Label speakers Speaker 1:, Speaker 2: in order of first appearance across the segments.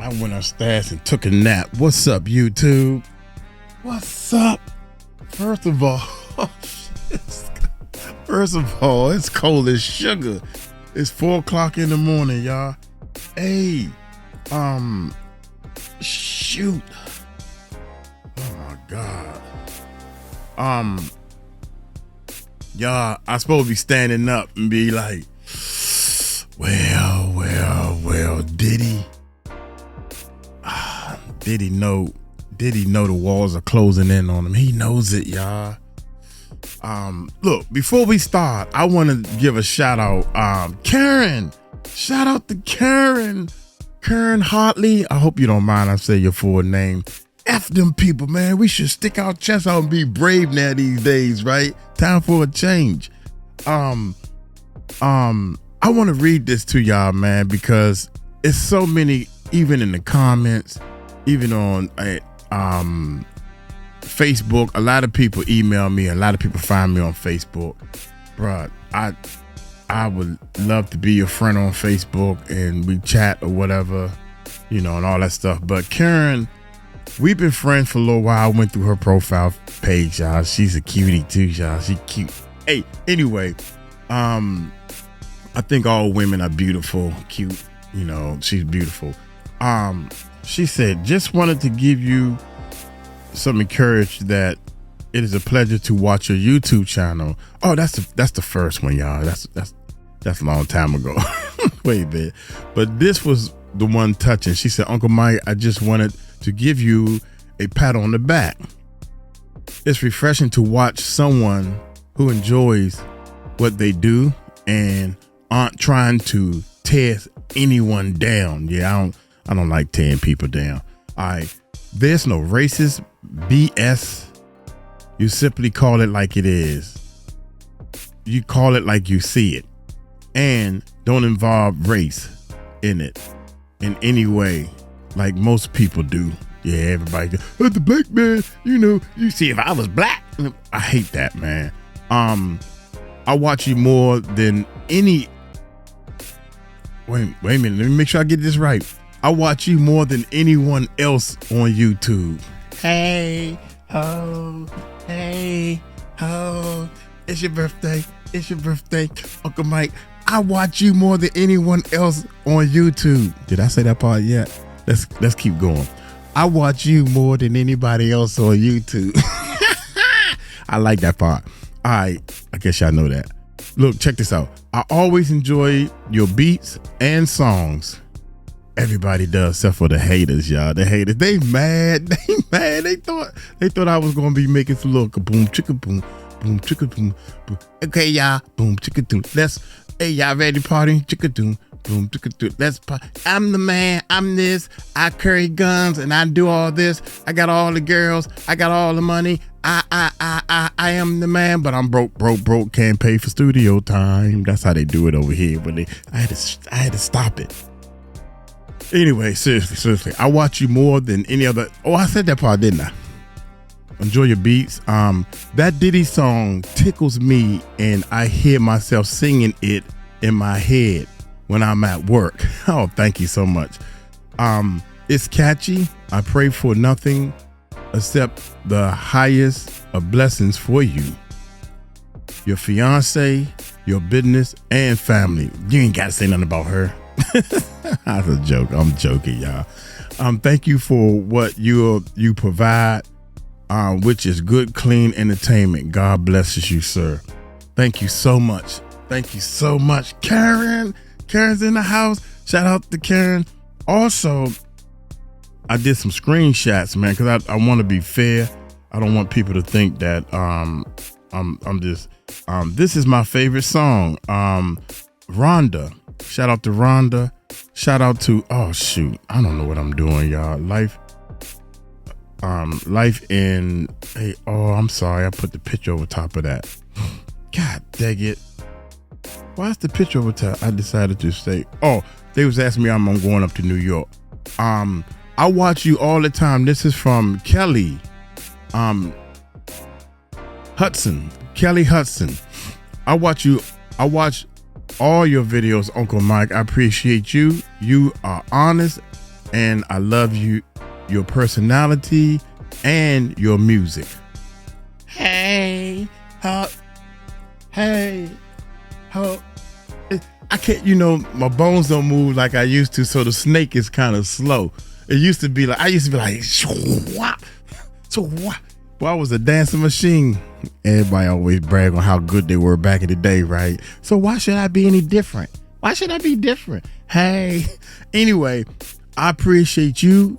Speaker 1: I went upstairs and took a nap. What's up, YouTube? What's up? First of all, it's cold as sugar. It's 4 o'clock in the morning, y'all. Hey, shoot. Oh my God. Y'all, I supposed to be standing up and be like, well, Diddy. Diddy know the walls are closing in on him. He knows it, y'all. Look, before we start, I want to give a shout out. Karen. Shout out to Karen. Karen Hartley. I hope you don't mind I say your full name. F them people, man. We should stick our chests out and be brave now these days, right? Time for a change. I want to read this to y'all, man, because it's so many, even in the comments, even on Facebook. A lot of people email me. A lot of people find me on Facebook. Bruh, I would love to be your friend on Facebook and we chat or whatever, and all that stuff. But Karen, we've been friends for a little while. I went through her profile page, y'all. She's a cutie too, y'all. She cute. Hey, anyway, I think all women are beautiful, cute. She's beautiful. She said, just wanted to give you some encouragement that it is a pleasure to watch your YouTube channel. Oh, that's the first one, y'all. That's a long time ago. Wait a bit. But this was the one touching. She said, Uncle Mike, I just wanted to give you a pat on the back. It's refreshing to watch someone who enjoys what they do and aren't trying to tear anyone down. Yeah, I don't like tearing people down. All right. There's no racist BS. You simply call it like it is. You call it like you see it. And don't involve race in it in any way like most people do. Yeah, everybody goes, oh, the black man, you see, if I was black. I hate that, man. I watch you more than any. Wait a minute. Let me make sure I get this right. I watch you more than anyone else on YouTube. Hey, ho, it's your birthday. It's your birthday, Uncle Mike. I watch you more than anyone else on YouTube. Did I say that part yet? Let's keep going. I watch you more than anybody else on YouTube. I like that part. All right, I guess y'all know that. Look, check this out. I always enjoy your beats and songs. Everybody does, except for the haters, y'all. The haters, they mad. They mad. They thought I was gonna be making some little kaboom, chicka boom, boom, chicka boom, boom. Okay, y'all, boom, chicka boom. Hey, y'all ready to party? Chicka doom, boom, chicka doom. Let's party. I'm the man. I'm this. I carry guns and I do all this. I got all the girls. I got all the money. I am the man, but I'm broke. Can't pay for studio time. That's how they do it over here. But I had to stop it. Anyway, seriously, I watch you more than any other. Oh, I said that part, didn't I? Enjoy your beats. That Diddy song tickles me, and I hear myself singing it in my head when I'm at work. Oh, thank you so much. It's catchy. I pray for nothing except the highest of blessings for you, your fiance, your business, and family. You ain't got to say nothing about her. That's a joke. I'm joking, y'all. Thank you for what you provide, which is good, clean entertainment. God blesses you, sir. Thank you so much. Thank you so much, Karen. Karen's in the house. Shout out to Karen. Also, I did some screenshots, man, because I want to be fair. I don't want people to think that I'm just. This is my favorite song. Rhonda. Shout out to Rhonda. Shout out to, oh shoot, I don't know what I'm doing, y'all. Life in, hey, oh, I'm sorry, I put the picture over top of that. God dang it. Why's the picture over top? I decided to say, oh, they was asking me I'm going up to New York. I watch you all the time. This is from Kelly Hudson. Kelly Hudson. I watch all your videos, Uncle Mike. I appreciate you. You are honest and I love you, your personality and your music. Hey, how? I can't, my bones don't move like I used to, so the snake is kind of slow. I used to be like, well, I was a dancing machine. Everybody always brag on how good they were back in the day, right? So why should I be any different? Why should I be different? Hey, anyway, I appreciate you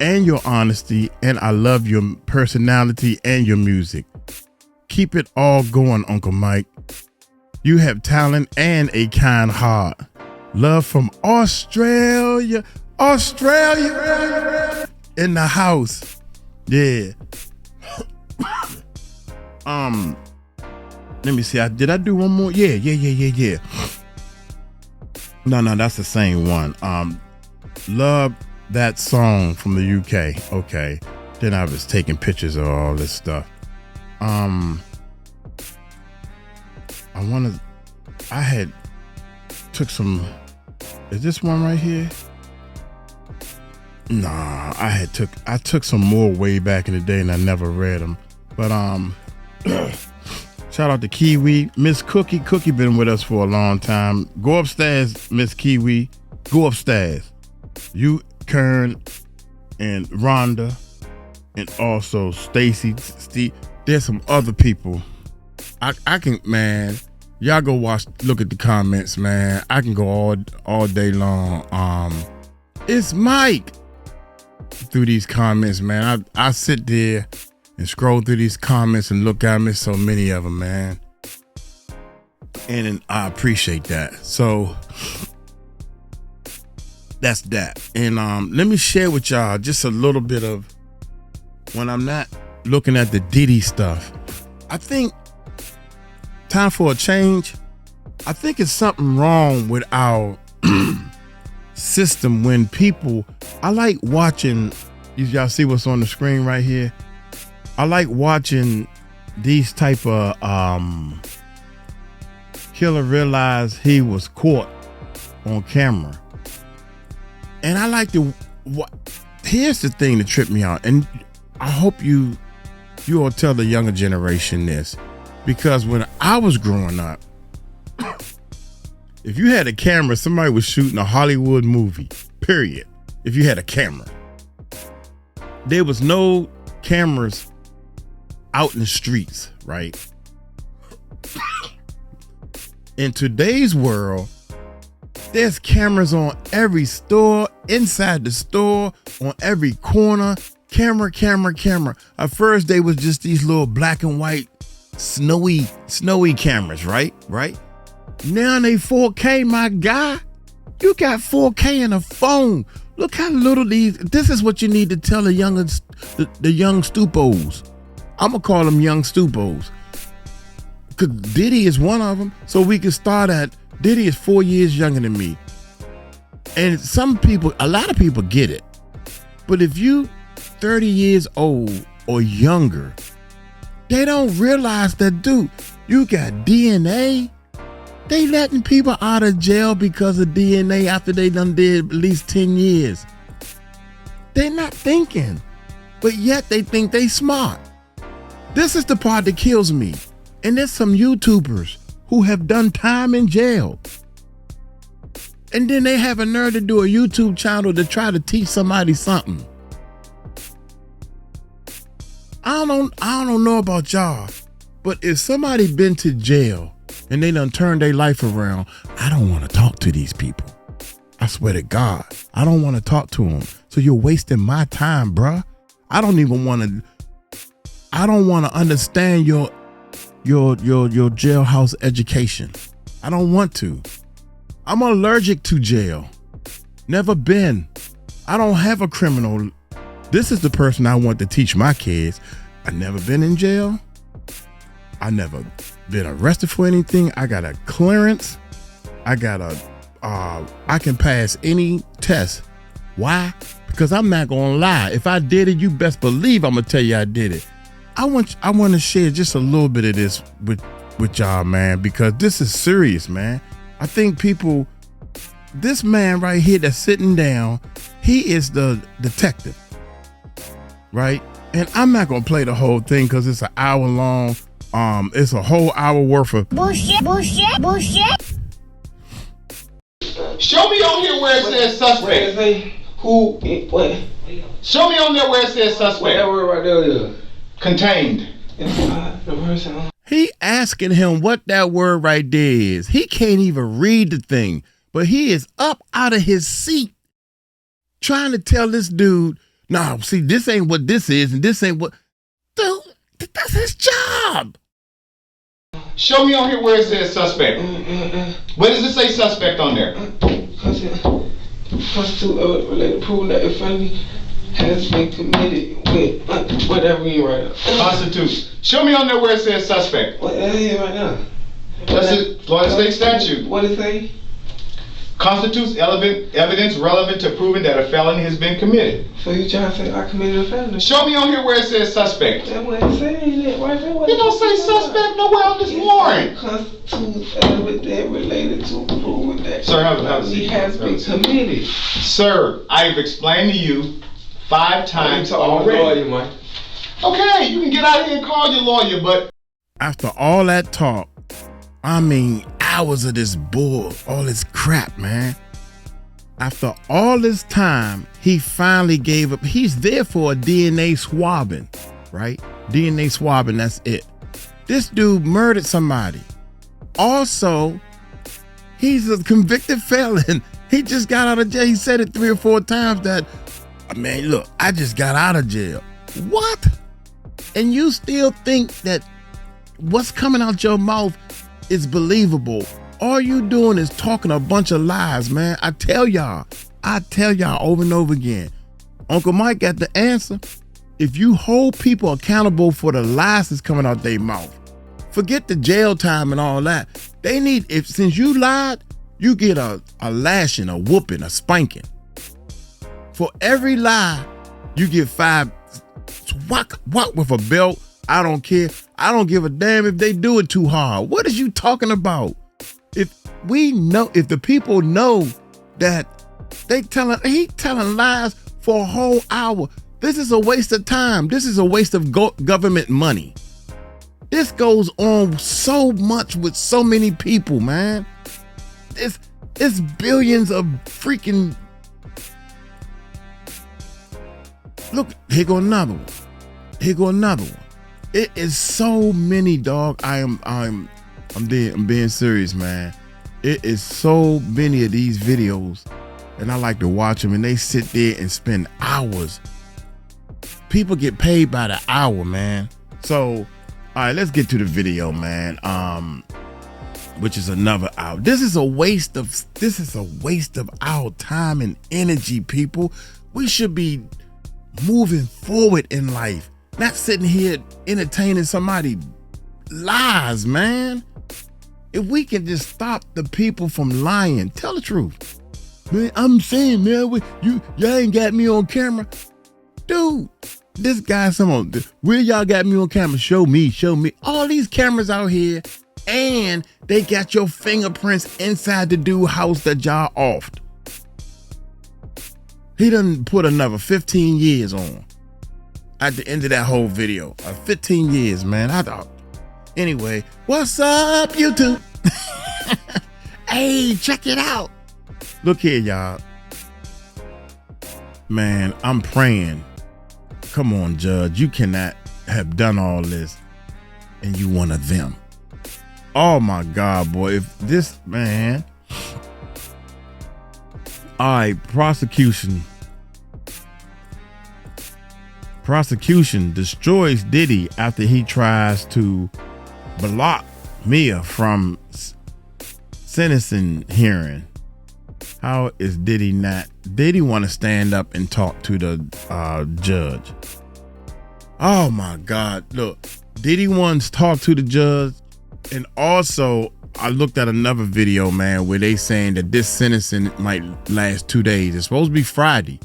Speaker 1: and your honesty, and I love your personality and your music. Keep it all going, Uncle Mike. You have talent and a kind heart. Love from Australia. In the house. Yeah. Let me see. Did I do one more? Yeah. No, that's the same one. Love that song from the UK. Okay. Then I was taking pictures of all this stuff. I had took some. Is this one right here? Nah, I took some more way back in the day and I never read them. But shout out to Kiwi, Miss Cookie. Cookie been with us for a long time. Go upstairs, Miss Kiwi. Go upstairs. You, Kern, and Rhonda, and also Stacy, Steve. There's some other people. I can, man. Y'all go look at the comments, man. I can go all day long. It's Mike. Through these comments, man. I sit there and scroll through these comments and look at so many of them, man. And I appreciate that. So that's that. And let me share with y'all just a little bit of when I'm not looking at the Diddy stuff. I think time for a change. I think it's something wrong with our system when people, I like watching, y'all see what's on the screen right here? I like watching these type of killer realize he was caught on camera. And I like to, here's the thing that tripped me out. And I hope you all tell the younger generation this, because when I was growing up, if you had a camera, somebody was shooting a Hollywood movie, period. If you had a camera, there was no cameras out in the streets, right? In today's world, there's cameras on every store, inside the store, on every corner. Camera. At first, they was just these little black and white, snowy cameras, right? Now they 4K, my guy. You got 4K in a phone. Look how little these. This is what you need to tell the young stupos. I'm gonna call them young stupos. Cause Diddy is one of them. So we can start at Diddy is 4 years younger than me. And a lot of people get it. But if you 30 years old or younger, they don't realize that, dude, you got DNA. They letting people out of jail because of DNA after they done did at least 10 years. They're not thinking, but yet they think they smart. This is the part that kills me. And there's some YouTubers who have done time in jail. And then they have a nerve to do a YouTube channel to try to teach somebody something. I don't know about y'all, but if somebody been to jail and they done turned their life around, I don't want to talk to these people. I swear to God, I don't want to talk to them. So you're wasting my time, bruh. I don't want to understand your jailhouse education. I don't want to. I'm allergic to jail. Never been. I don't have a criminal. This is the person I want to teach my kids. I never been in jail. I never been arrested for anything. I got a clearance. I can pass any test. Why? Because I'm not gonna lie. If I did it, you best believe I'm gonna tell you I did it. I want to share just a little bit of this with y'all, man, because this is serious, man. I think people this man right here that's sitting down, he is the detective, right? And I'm not gonna play the whole thing because it's an hour long. It's a whole hour worth of bullshit.
Speaker 2: Show me on here where it says suspect.
Speaker 3: Who? What?
Speaker 2: Show me on there where it says suspect.
Speaker 3: That word right there is
Speaker 2: contained.
Speaker 1: He asking him what that word right there is. He can't even read the thing, but he is up out of his seat trying to tell this dude, no, see, this ain't what this is, and this ain't what. Dude, that's his job.
Speaker 2: Show me on here where it says suspect. Where does it say suspect on there?
Speaker 3: Constitute related proof that a felony has been committed with whatever you right now.
Speaker 2: Constitute. Show me on there where it says suspect.
Speaker 3: What is it right now?
Speaker 2: That's it. Florida State statute.
Speaker 3: What it say?
Speaker 2: Constitutes evidence relevant to proving that a felony has been committed.
Speaker 3: So you trying to say I committed a felony?
Speaker 2: Show me on here where it says suspect.
Speaker 3: That what it saying that right there.
Speaker 2: It don't say suspect nowhere on this warrant.
Speaker 3: Constitutes evidence related to proving that
Speaker 2: Sir, have a seat.
Speaker 3: He has been committed.
Speaker 2: Sir, I've explained to you 5 times
Speaker 3: already.
Speaker 2: Okay, you can get out here and call your lawyer, but
Speaker 1: after all that talk, I mean, hours of this bull, all this crap, man. After all this time, he finally gave up. He's there for a DNA swabbing, right? DNA swabbing, that's it. This dude murdered somebody. Also, he's a convicted felon. He just got out of jail. He said it 3 or 4 times that, man, look, I just got out of jail. What? And you still think that what's coming out your mouth is believable? All you doing is talking a bunch of lies, man. I tell y'all over and over again. Uncle Mike got the answer. If you hold people accountable for the lies that's coming out their mouth, forget the jail time and all that. They need, since you lied, you get a lashing, a whooping, a spanking. For every lie, you get 5 whack with a belt. I don't care. I don't give a damn if they do it too hard. What is you talking about? If the people know that he telling lies for a whole hour, this is a waste of time. This is a waste of government money. This goes on so much with so many people, man. It's billions of freaking. Look, here go another one. It is so many, dog. I'm being serious, man. It is so many of these videos, and I like to watch them, and they sit there and spend hours. People get paid by the hour, man. So, all right, let's get to the video, man. Which is another hour. This is a waste of our time and energy, people. We should be moving forward in life. Not sitting here entertaining somebody lies, man. If we can just stop the people from lying, tell the truth. Man, I'm saying, man, y'all ain't got me on camera. Dude, this guy, where y'all got me on camera? Show me. All these cameras out here, and they got your fingerprints inside the dude's house that y'all offed. He done put another 15 years on. At the end of that whole video, 15 years, man. I thought. Anyway, what's up, YouTube? Hey, check it out. Look here, y'all. Man, I'm praying. Come on, Judge. You cannot have done all this and you one of them. Oh my God, boy. If this, man. All right, prosecution destroys Diddy after he tries to block Mia from sentencing hearing. How is Diddy not? Diddy want to stand up and talk to the judge. Oh my God. Look, Diddy wants to talk to the judge. And also, I looked at another video, man, where they saying that this sentencing might last 2 days. It's supposed to be Friday.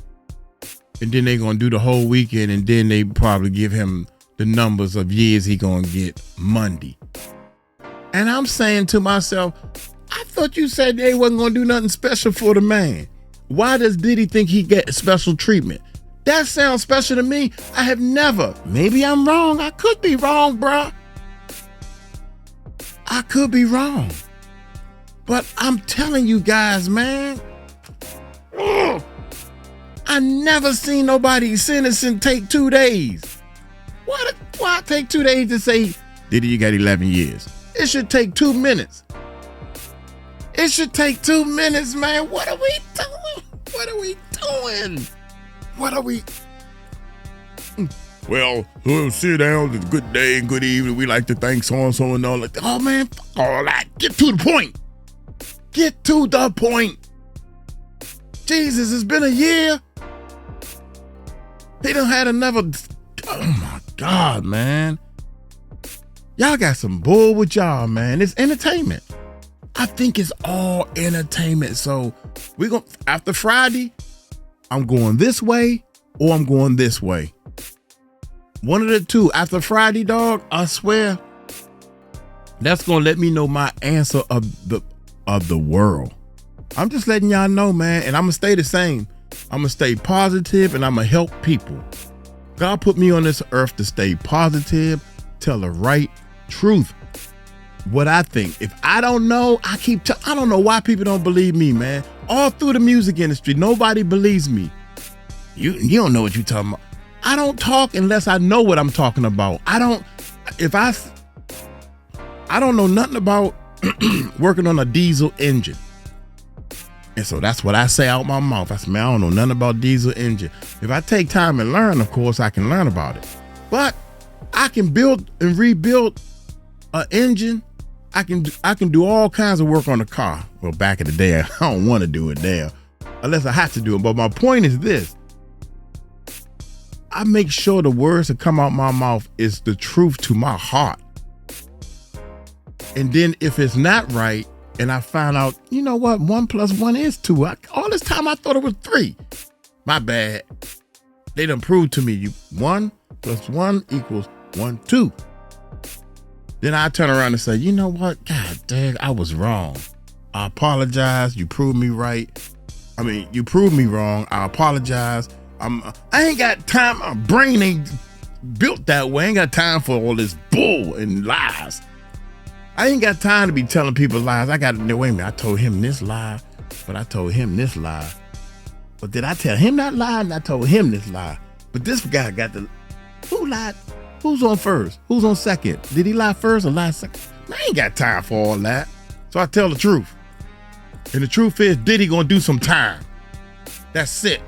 Speaker 1: And then they going to do the whole weekend, and then they probably give him the numbers of years he going to get Monday. And I'm saying to myself, I thought you said they wasn't going to do nothing special for the man. Why does Diddy think he get special treatment? That sounds special to me. I have never. Maybe I'm wrong. I could be wrong, bruh. I could be wrong. But I'm telling you guys, man. I never seen nobody sentencing take 2 days. Why take 2 days to say, Diddy, you got 11 years? It should take 2 minutes. It should take 2 minutes, man. What are we doing? What are we doing? What are we? Well, we'll sit down. It's a good day and good evening. We like to thank so-and-so and all that. Oh, man, fuck all that. Get to the point. Get to the point. Jesus, it's been a year. They done had another. Oh, my God, man. Y'all got some bull with y'all, man. It's entertainment. I think it's all entertainment. So we're going to, after Friday, I'm going this way or I'm going this way. One of the two. After Friday, dog, I swear, that's going to let me know my answer of the world. I'm just letting y'all know, man. And I'm going to stay the same. I'm going to stay positive and I'm going to help people. God put me on this earth to stay positive, tell the right truth. What I think. If I don't know, I don't know why people don't believe me, man. All through the music industry, nobody believes me. You don't know what you're talking about. I don't talk unless I know what I'm talking about. I don't know nothing about working on a diesel engine. And so that's what I say out my mouth. I say, man, I don't know nothing about diesel engine. If I take time and learn, of course, I can learn about it. But I can build and rebuild an engine. I can do all kinds of work on a car. Well, back in the day, I don't want to do it there unless I have to do it. But my point is this. I make sure the words that come out my mouth is the truth to my heart. And then if it's not right, and I find out, you know what, 1 + 1 is 2. All this time I thought it was 3. My bad. They done proved to me 1 + 1 = 1, 2. Then I turn around and say, you know what? God dang, I was wrong. I apologize. You proved me right. I mean, you proved me wrong. I apologize. I ain't got time. My brain ain't built that way. I ain't got time for all this bull and lies. I ain't got time to be telling people lies. I got to wait a minute. I told him this lie, but I told him this lie. But did I tell him that lie? And I told him this lie. But this guy got the. Who lied? Who's on first? Who's on second? Did he lie first or lie second? I ain't got time for all that. So I tell the truth. And the truth is, Diddy gonna do some time. That's it.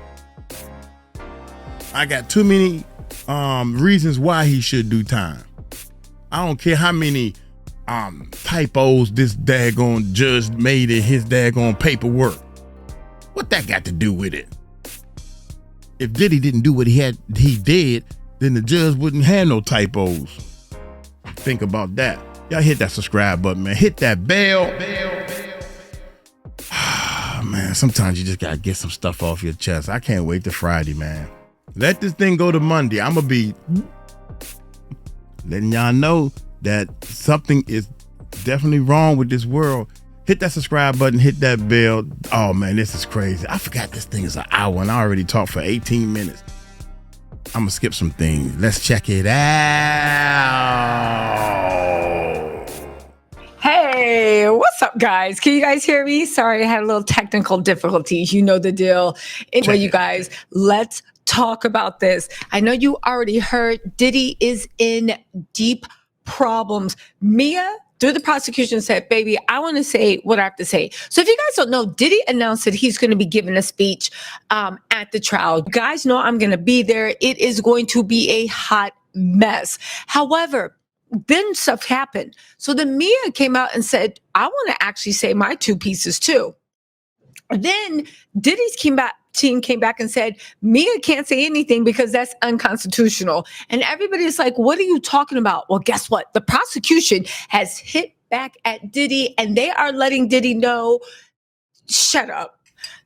Speaker 1: I got too many reasons why he should do time. I don't care how many typos this daggone judge made in his daggone paperwork. What that got to do with it? If Diddy didn't do what he did, then the judge wouldn't have no typos. Think about that. Y'all hit that subscribe button, man. Hit that bell. Man, sometimes you just gotta get some stuff off your chest. I can't wait till Friday, man. Let this thing go to Monday. I'm gonna be letting y'all know that something is definitely wrong with this world. Hit that subscribe button, hit that bell. Oh man, this is crazy. I forgot this thing is an hour and I already talked for 18 minutes. I'm gonna skip some things. Let's check it out.
Speaker 4: Hey, what's up, guys? Can you guys hear me? Sorry, I had a little technical difficulties. You know the deal. Anyway, you guys, let's talk about this. I know you already heard Diddy is in deep problems. Mia, through the prosecution, said, baby, I want to say what I have to say. So if you guys don't know, Diddy announced that he's going to be giving a speech at the trial. You guys know I'm going to be there. It is going to be a hot mess. However, then stuff happened. So then Mia came out and said, I want to actually say my 2 pieces too. Then Diddy's team came back and said, Mia can't say anything because that's unconstitutional. And everybody's like, what are you talking about? Well, guess what? The prosecution has hit back at Diddy and they are letting Diddy know, shut up.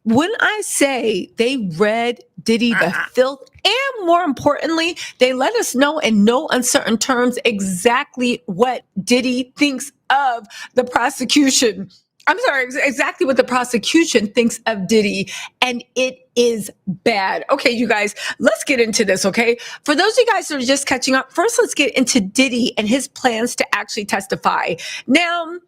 Speaker 4: When I say they read Diddy the filth, and more importantly, they let us know in no uncertain terms exactly what Diddy thinks of the prosecution. I'm sorry, exactly what the prosecution thinks of Diddy, and it is bad. Okay, you guys, let's get into this, okay? For those of you guys that are just catching up, first let's get into Diddy and his plans to actually testify. Now,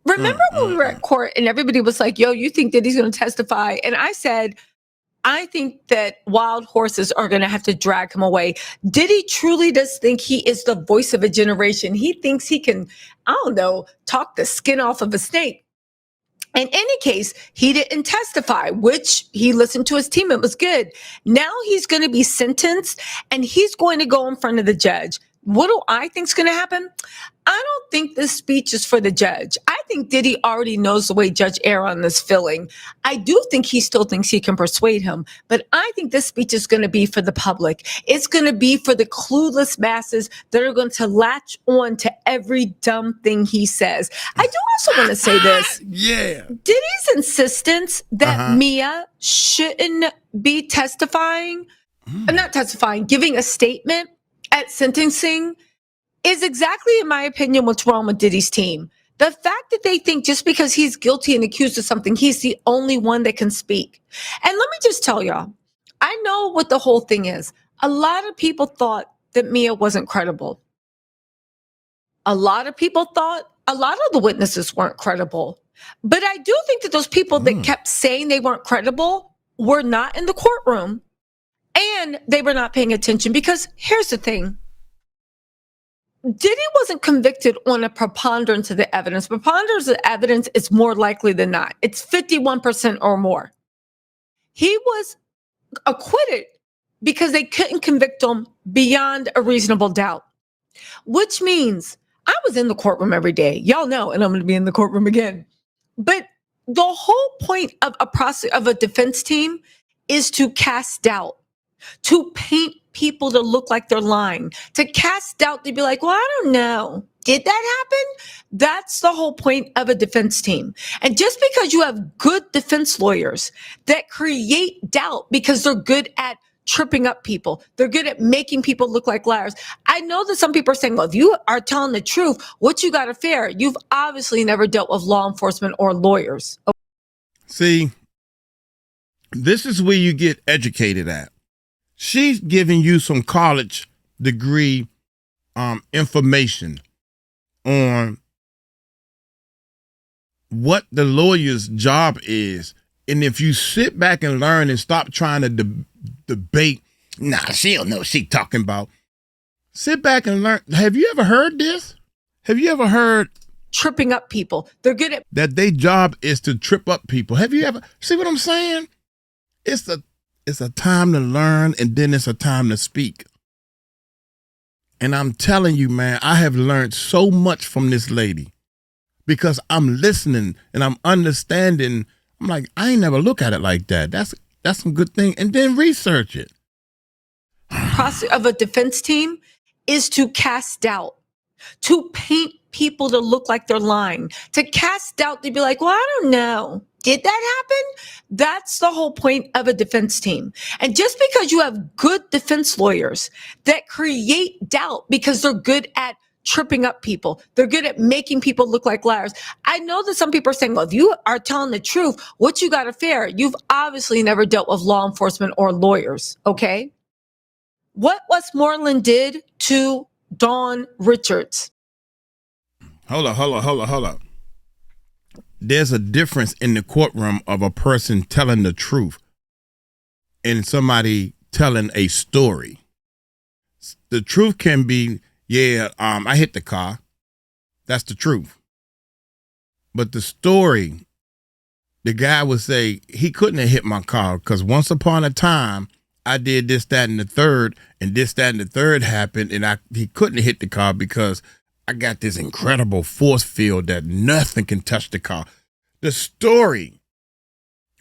Speaker 4: remember when we were at court and everybody was like, yo, you think Diddy's going to testify? And I said, I think that wild horses are going to have to drag him away. Diddy truly does think he is the voice of a generation. He thinks he can, I don't know, talk the skin off of a snake. In any case, he didn't testify, which he listened to his team. It was good. Now he's going to be sentenced and he's going to go in front of the judge. What do I think is going to happen? I don't think this speech is for the judge. I think Diddy already knows the way Judge Aaron is feeling. I do think he still thinks he can persuade him, but I think this speech is going to be for the public. It's going to be for the clueless masses that are going to latch on to every dumb thing he says. I do also want to say this.
Speaker 1: Yeah.
Speaker 4: Diddy's insistence that Mia shouldn't be testifying, not testifying, giving a statement at sentencing is exactly, in my opinion, what's wrong with Diddy's team. The fact that they think just because he's guilty and accused of something, he's the only one that can speak. And let me just tell y'all, I know what the whole thing is. A lot of people thought that Mia wasn't credible. A lot of people thought a lot of the witnesses weren't credible. But I do think that those people that kept saying they weren't credible were not in the courtroom and they were not paying attention, because here's the thing. Diddy wasn't convicted on a preponderance of the evidence. Preponderance of the evidence is more likely than not. It's 51% or more. He was acquitted because they couldn't convict him beyond a reasonable doubt, which means I was in the courtroom every day. Y'all know, and I'm going to be in the courtroom again. But the whole point of a defense team is to cast doubt, to paint people to look like they're lying, to cast doubt, to be like, well, I don't know. Did that happen? That's the whole point of a defense team. And just because you have good defense lawyers that create doubt because they're good at tripping up people, they're good at making people look like liars. I know that some people are saying, well, if you are telling the truth, what you got to fear? You've obviously never dealt with law enforcement or lawyers.
Speaker 1: See, this is where you get educated at. She's giving you some college degree information on what the lawyer's job is. And if you sit back and learn and stop trying to debate, nah, she don't know what she's talking about. Sit back and learn. Have you ever heard this? Have you ever heard
Speaker 4: tripping up people? They're good at
Speaker 1: that. Their job is to trip up people. Have you ever see what I'm saying? It's a time to learn, and then it's a time to speak. And I'm telling you, man, I have learned so much from this lady because I'm listening and I'm understanding. I'm like, I ain't never look at it like that. That's some good thing. And then research it.
Speaker 4: Process of a defense team is to cast doubt, to paint people to look like they're lying, to cast doubt, to be like, well, I don't know. Did that happen? That's the whole point of a defense team. And just because you have good defense lawyers that create doubt because they're good at tripping up people, they're good at making people look like liars. I know that some people are saying, well, if you are telling the truth, what you got to fear? You've obviously never dealt with law enforcement or lawyers, okay? What Westmoreland did to Dawn Richards.
Speaker 1: Hold up. There's a difference in the courtroom of a person telling the truth and somebody telling a story. The truth can be, I hit the car. That's the truth. But the story, the guy would say he couldn't have hit my car because once upon a time I did this, that, and the third, and this, that, and the third happened, and he couldn't hit the car because I got this incredible force field that nothing can touch the car. The story,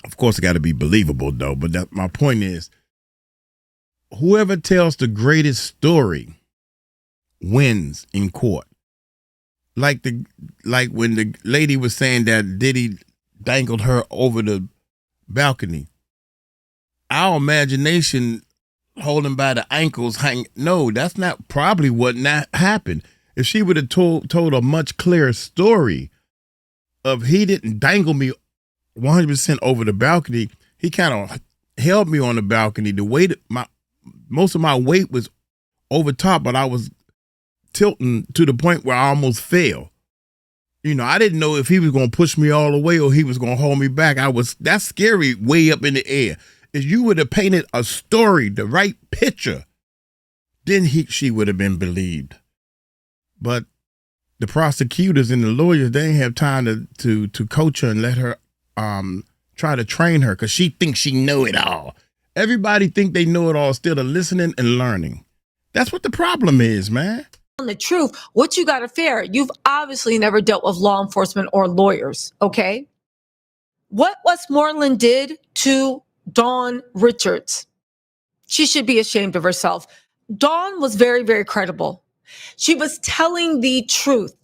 Speaker 1: of course, it got to be believable, though. But my point is, whoever tells the greatest story wins in court. Like when the lady was saying that Diddy dangled her over the balcony. Our imagination holding by the ankles hang. No, that's not probably what not happened. If she would have told a much clearer story, of he didn't dangle me 100% over the balcony. He kind of held me on the balcony. The weight, most of my weight was over top, but I was tilting to the point where I almost fell. You know, I didn't know if he was going to push me all the way or he was going to hold me back. That's scary way up in the air. If you would have painted a story, the right picture, then she would have been believed. But the prosecutors and the lawyers, they didn't have time to coach her and let her try to train her because she thinks she know it all. Everybody think they know it all instead of listening and learning. That's what the problem is, man.
Speaker 4: The truth, what you got to fear? You've obviously never dealt with law enforcement or lawyers, okay? What Westmoreland did to Dawn Richards, she should be ashamed of herself. Dawn was very, very credible. She was telling the truth.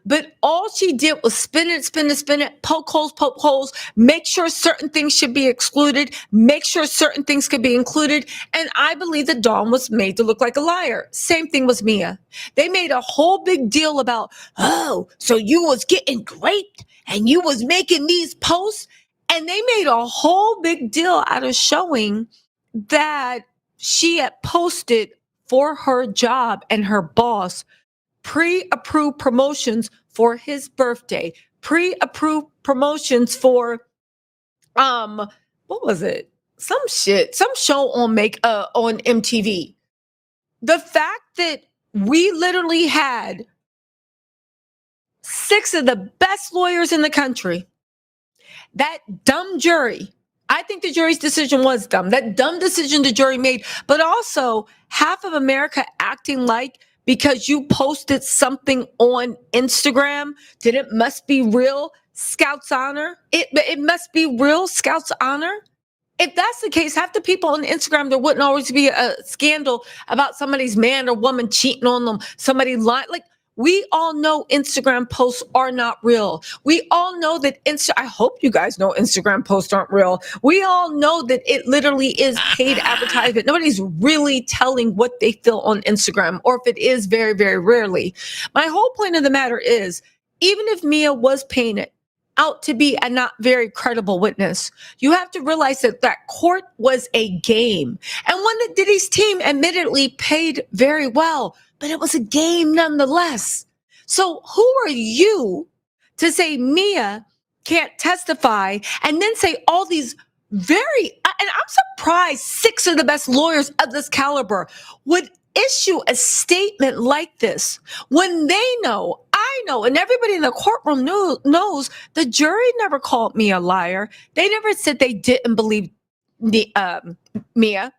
Speaker 4: But all she did was spin it, poke holes, make sure certain things should be excluded, make sure certain things could be included. And I believe that Dawn was made to look like a liar. Same thing with Mia. They made a whole big deal about, oh, so you was getting raped and you was making these posts. And they made a whole big deal out of showing that she had posted for her job and her boss pre-approved promotions for his birthday, pre-approved promotions for, what was it? Some show on on MTV. The fact that we literally had 6 of the best lawyers in the country, that dumb jury, I think the jury's decision was dumb. That dumb decision the jury made, but also half of America acting like because you posted something on Instagram, that it must be real Scouts honor. It must be real Scouts honor. If that's the case, half the people on Instagram, there wouldn't always be a scandal about somebody's man or woman cheating on them, somebody lying. Like, we all know Instagram posts are not real. We all know that I hope you guys know Instagram posts aren't real. We all know that it literally is paid advertisement. Nobody's really telling what they feel on Instagram, or if it is, very, very rarely. My whole point of the matter is, even if Mia was painted out to be a not very credible witness, you have to realize that that court was a game, and one that Diddy's team admittedly paid very well, but it was a game nonetheless. So who are you to say Mia can't testify and then say all these and I'm surprised 6 of the best lawyers of this caliber would issue a statement like this when they know, I know, and everybody in the courtroom knows the jury never called me a liar. They never said they didn't believe Mia.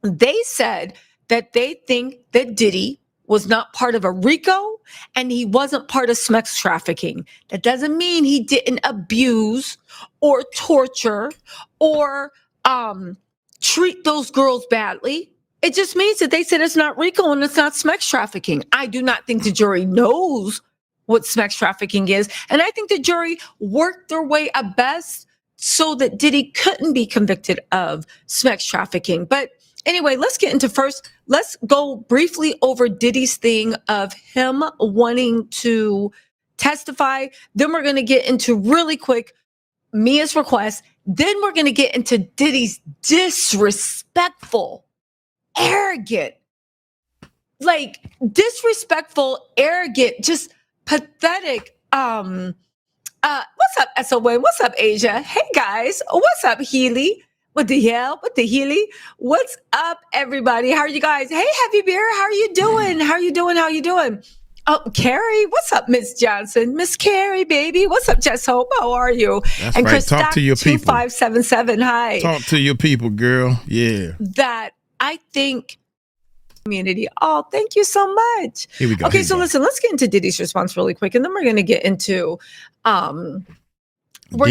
Speaker 4: They said that they think that Diddy was not part of a RICO and he wasn't part of sex trafficking. That doesn't mean he didn't abuse or torture or treat those girls badly. It just means that they said it's not RICO and it's not sex trafficking. I do not think the jury knows what sex trafficking is. And I think the jury worked their way at best so that Diddy couldn't be convicted of sex trafficking. But anyway, let's go briefly over Diddy's thing of him wanting to testify. Then we're going to get into really quick Mia's request. Then we're going to get into Diddy's disrespectful, arrogant, just pathetic. What's up, SOA? What's up, Asia? Hey guys, what's up, Healy? What the hell? What the Healy? What's up, everybody? How are you guys? Hey, Heavy Beer, how are you doing? How you doing? Oh, Carrie, what's up, Miss Johnson? Miss Carrie, baby. What's up, Jess Hope? How are you?
Speaker 1: That's and right. Chris Talk to your people.
Speaker 4: 2577. Hi.
Speaker 1: Talk to your people, girl. Yeah.
Speaker 4: That I think community. Oh, thank you so much.
Speaker 1: Here we go.
Speaker 4: Okay, so listen, let's get into Diddy's response really quick, and then we're going to get into it. But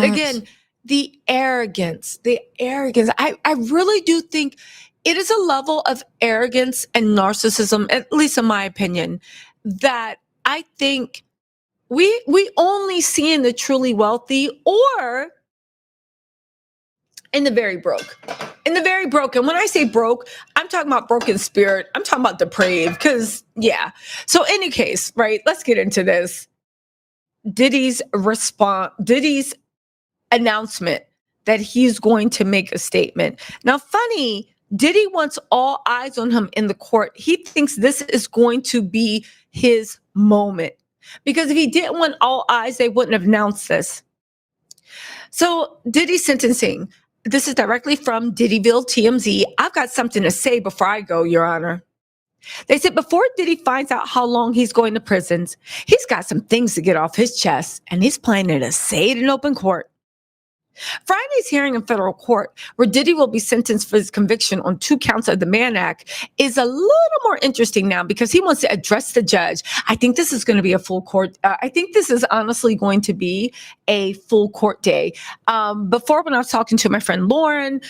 Speaker 4: again, the arrogance. I really do think it is a level of arrogance and narcissism, at least in my opinion, that I think we only see in the truly wealthy or in the very broke. In the very broken. When I say broke, I'm talking about broken spirit. I'm talking about depraved because, yeah. So any case, right, let's get into this. Diddy's announcement that he's going to make a statement. Now, funny, Diddy wants all eyes on him in the court. He thinks this is going to be his moment. Because if he didn't want all eyes, they wouldn't have announced this. So Diddy sentencing. This is directly from Diddyville TMZ. I've got something to say before I go, Your Honor. They said before Diddy finds out how long he's going to prisons, he's got some things to get off his chest, and he's planning to say it in open court. Friday's hearing in federal court, where Diddy will be sentenced for his conviction on 2 counts of the Mann Act, is a little more interesting now because he wants to address the judge. I think this is going to be a full court. I think this is honestly going to be a full court day. Before, when I was talking to my friend Lauren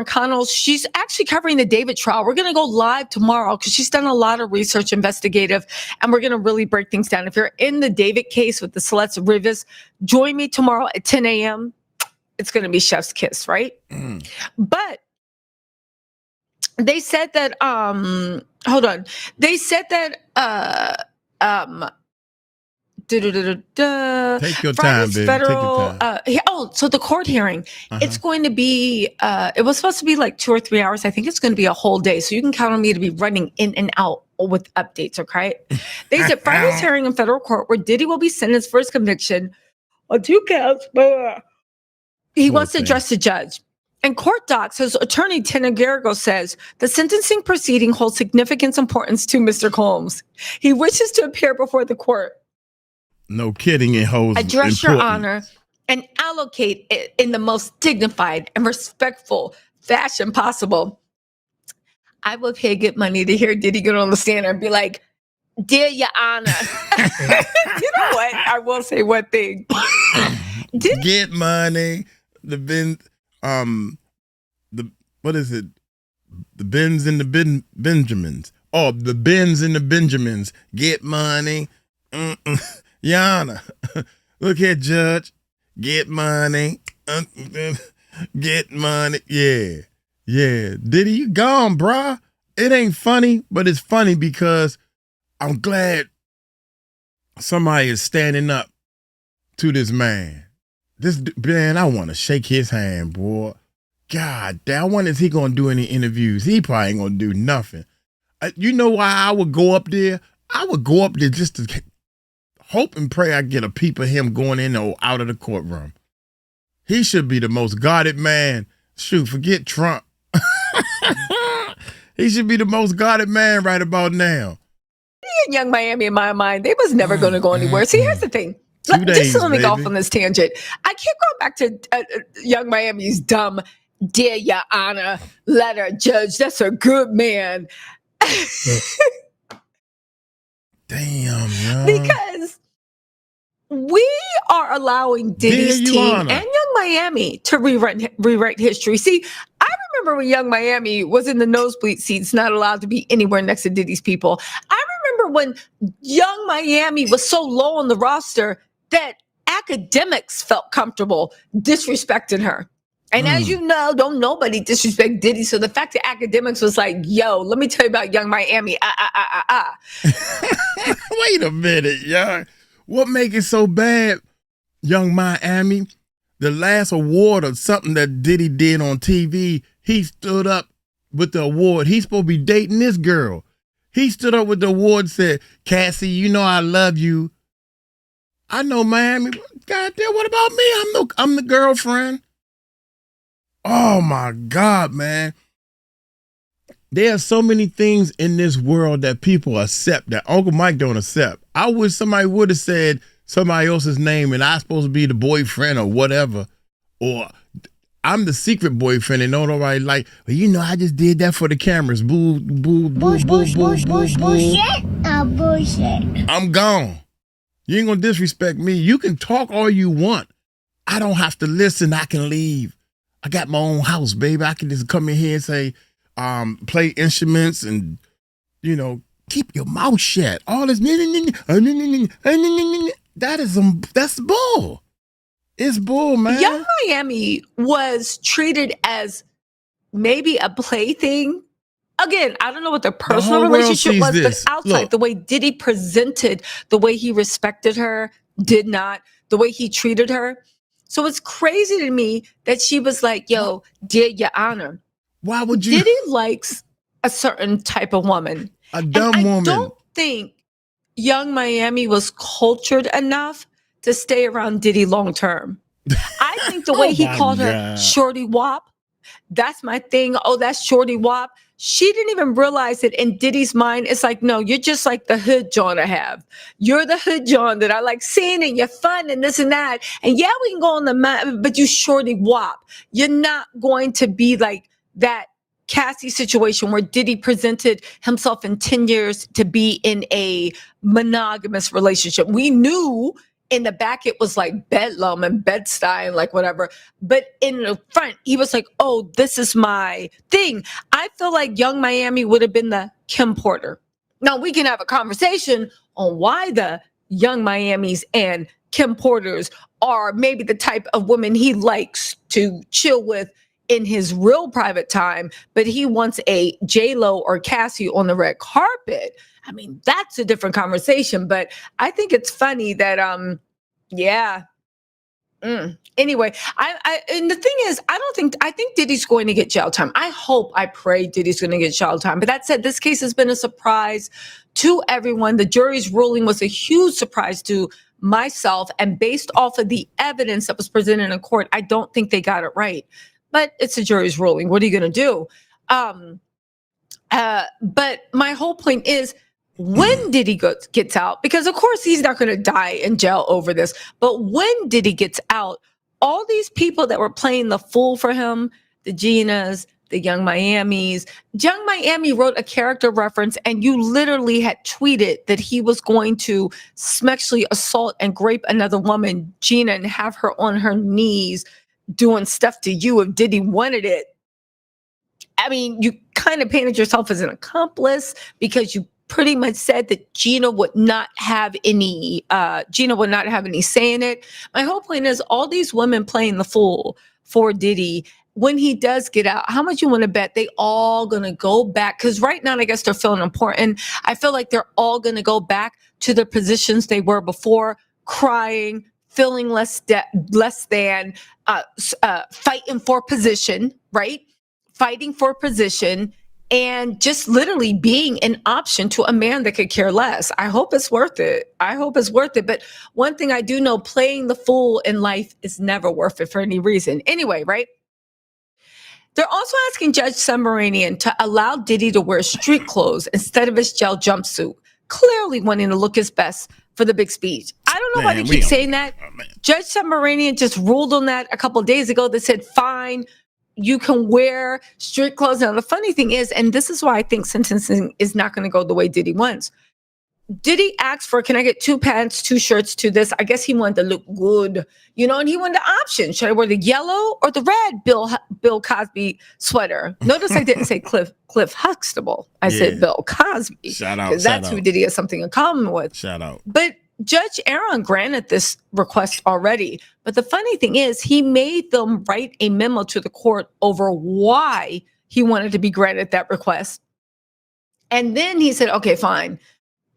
Speaker 4: Connell, she's actually covering the David trial. We're going to go live tomorrow because she's done a lot of research, investigative, and we're going to really break things down. If you're in the David case with the Celeste Rivas, join me tomorrow at 10 a.m. It's going to be chef's kiss, right? But they said that, hold on. They said that,
Speaker 1: Take your time, baby.
Speaker 4: Federal,
Speaker 1: Take your time.
Speaker 4: so the court hearing, it's going to be, it was supposed to be like 2 or 3 hours. I think it's going to be a whole day. So you can count on me to be running in and out with updates, okay? They said Friday's hearing in federal court where Diddy will be sentenced for his conviction on 2 counts, but he wants to address the judge. In court docs, his attorney, Tina Garrigo, says the sentencing proceeding holds significant importance to Mr. Combs. He wishes to appear before the court.
Speaker 1: No kidding, it holds
Speaker 4: address your honor and allocate it in the most dignified and respectful fashion possible. I will pay good money to hear Diddy get on the stand and be like, "Dear Your Honor." You know what? I will say one thing.
Speaker 1: Get money. The what is it? The Bens and the Benjamins. Oh, the Bens and the Benjamins. Get money. Your Honor. Look here, Judge. Get money. Get money. Yeah. Diddy, you gone, bruh. It ain't funny, but it's funny because I'm glad somebody is standing up to this man. This man, I want to shake his hand, boy. God damn, I wonder if he going to do any interviews. He probably ain't going to do nothing. You know why I would go up there? I would go up there just to hope and pray I get a peep of him going in or out of the courtroom. He should be the most guarded man. Shoot, forget Trump. He should be the most guarded man right about now.
Speaker 4: Young Miami, in my mind, they was never going to go anywhere. See, here's the thing. Just let me go off on this tangent. I can't go back to Young Miami's dumb, "Dear Your Honor" letter, Judge. That's a good man.
Speaker 1: Damn, yo.
Speaker 4: Because we are allowing Diddy's team and Young Miami to rewrite history. See, I remember when Young Miami was in the nosebleed seats, not allowed to be anywhere next to Diddy's people. I remember when Young Miami was so low on the roster that academics felt comfortable disrespecting her. And as you know, don't nobody disrespect Diddy. So the fact that academics was like, "Yo, let me tell you about Young Miami."
Speaker 1: Wait a minute, y'all. What make it so bad, Young Miami? The last award or something that Diddy did on TV, he stood up with the award. He's supposed to be dating this girl. He stood up with the award and said, "Cassie, you know I love you." I know Miami. Goddamn, what about me? I'm the girlfriend. Oh my God, man. There are so many things in this world that people accept that Uncle Mike don't accept. I wish somebody would have said somebody else's name and I'm supposed to be the boyfriend or whatever. Or I'm the secret boyfriend and nobody like, "Well, you know, I just did that for the cameras." Boo, boo, boo, boo, boo, boo, bullshit. Bullshit. I'm gone. You ain't gonna disrespect me. You can talk all you want. I don't have to listen. I can leave. I got my own house, baby. I can just come in here and say, play instruments and, you know, keep your mouth shut. All this, that's bull. It's bull, man.
Speaker 4: Young Miami was treated as maybe a plaything. Again, I don't know what their personal relationship was, but outside, the way Diddy presented, the way he respected her, did not, the way he treated her. So it's crazy to me that she was like, yo, dear Your Honor,
Speaker 1: Why would you?
Speaker 4: Diddy likes a certain type of woman.
Speaker 1: A dumb woman.
Speaker 4: I don't think Young Miami was cultured enough to stay around Diddy long term. I think the way he called her Shorty Wop, that's my thing. Oh, that's Shorty Wop. She didn't even realize it in Diddy's mind. It's like, no, you're just like the hood John I have. You're the hood John that I like seeing, and you're fun and this and that. And yeah, we can go on the map, but you Shorty Wop. You're not going to be like that Cassie situation where Diddy presented himself in 10 years to be in a monogamous relationship. We knew in the back it was like Bedlam and Bed-Stuy and like whatever, but in the front he was like, oh, this is my thing. I feel like Young Miami would have been the Kim Porter. Now we can have a conversation on why the Young Miamis and Kim Porters are maybe the type of women he likes to chill with in his real private time, but he wants a J-Lo or Cassie on the red carpet. I mean, that's a different conversation, but I think it's funny that, Anyway, and the thing is, I think Diddy's going to get jail time. I pray Diddy's going to get jail time. But that said, this case has been a surprise to everyone. The jury's ruling was a huge surprise to myself. And based off of the evidence that was presented in court, I don't think they got it right. But it's a jury's ruling. What are you going to do? But my whole point is, when Diddy gets out, because of course he's not going to die in jail over this, but when Diddy gets out, all these people that were playing the fool for him, the Ginas, the Young Miamis, Young Miami wrote a character reference, and you literally had tweeted that he was going to sexually assault and grape another woman, Gina, and have her on her knees doing stuff to you if Diddy wanted it. I mean, you kind of painted yourself as an accomplice because you pretty much said that Gina would not have any say in it. My whole point is all these women playing the fool for Diddy. When he does get out, how much you want to bet they all going to go back? Because right now, I guess they're feeling important. I feel like they're all going to go back to the positions they were before, crying, feeling less than, fighting for position, right? Fighting for position. And just literally being an option to a man that could care less. I hope it's worth it. But one thing I do know, playing the fool in life is never worth it for any reason. Anyway, right? They're also asking Judge Submarinian to allow Diddy to wear street clothes instead of his gel jumpsuit, clearly wanting to look his best for the big speech. I don't know why they keep saying that. Judge Submarinian just ruled on that a couple of days ago. They said, fine, you can wear street clothes. Now, the funny thing is, and this is why I think sentencing is not going to go the way Diddy wants. Diddy asked for, can I get 2 pants, 2 shirts to this? I guess he wanted to look good, and he wanted the option. Should I wear the yellow or the red Bill Cosby sweater? Notice I didn't say Cliff Huxtable. I said Bill Cosby.
Speaker 1: Shout out.
Speaker 4: Because that's who Diddy has something in common with.
Speaker 1: Shout out.
Speaker 4: But Judge Aaron granted this request already. But the funny thing is, he made them write a memo to the court over why he wanted to be granted that request. And then he said, okay, fine.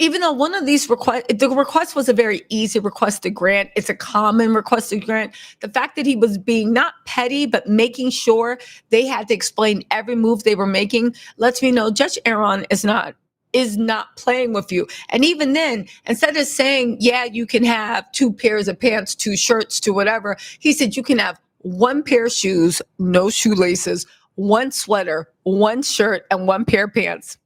Speaker 4: Even though one of these the request was a very easy request to grant, it's a common request to grant. The fact that he was being not petty, but making sure they had to explain every move they were making lets me know Judge Aaron is not playing with you. And even then, instead of saying, yeah, you can have 2 pairs of pants, 2 shirts, 2 whatever, he said you can have 1 pair of shoes, no shoelaces, 1 sweater, 1 shirt, and 1 pair of pants.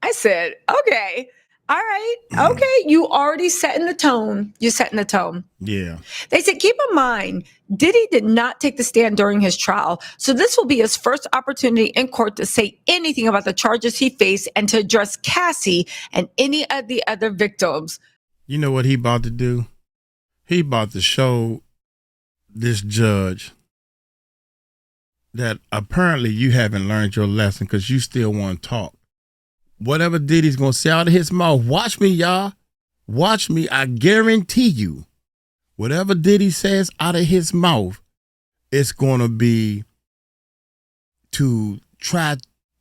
Speaker 4: I said, okay. All right. Okay. You already setting the tone. You're setting the tone.
Speaker 1: Yeah.
Speaker 4: They said, keep in mind, Diddy did not take the stand during his trial. So this will be his first opportunity in court to say anything about the charges he faced and to address Cassie and any of the other victims.
Speaker 1: You know what he about to do? He about to show this judge that apparently you haven't learned your lesson because you still want to talk. Whatever Diddy's going to say out of his mouth, watch me, y'all. Watch me. I guarantee you, whatever Diddy says out of his mouth, it's going to be to try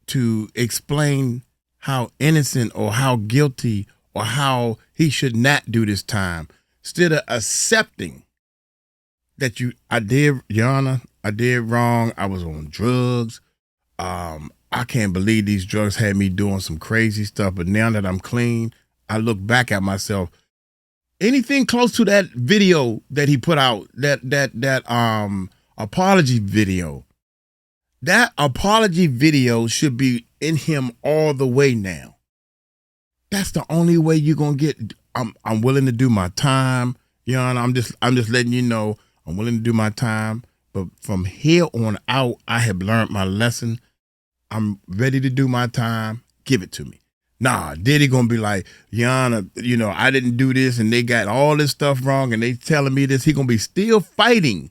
Speaker 1: to explain how innocent or how guilty or how he should not do this time. instead of accepting that I did, Your Honor, I did wrong. I was on drugs. I can't believe these drugs had me doing some crazy stuff. But now that I'm clean, I look back at myself. Anything close to that video that he put out, that apology video, that apology video should be in him all the way now. That's the only way you're gonna get. I'm willing to do my time, Your Honor. I'm just letting you know I'm willing to do my time. But from here on out, I have learned my lesson. I'm ready to do my time. Give it to me. Nah, Diddy gonna be like, Your Honor, I didn't do this and they got all this stuff wrong and they telling me this. He gonna be still fighting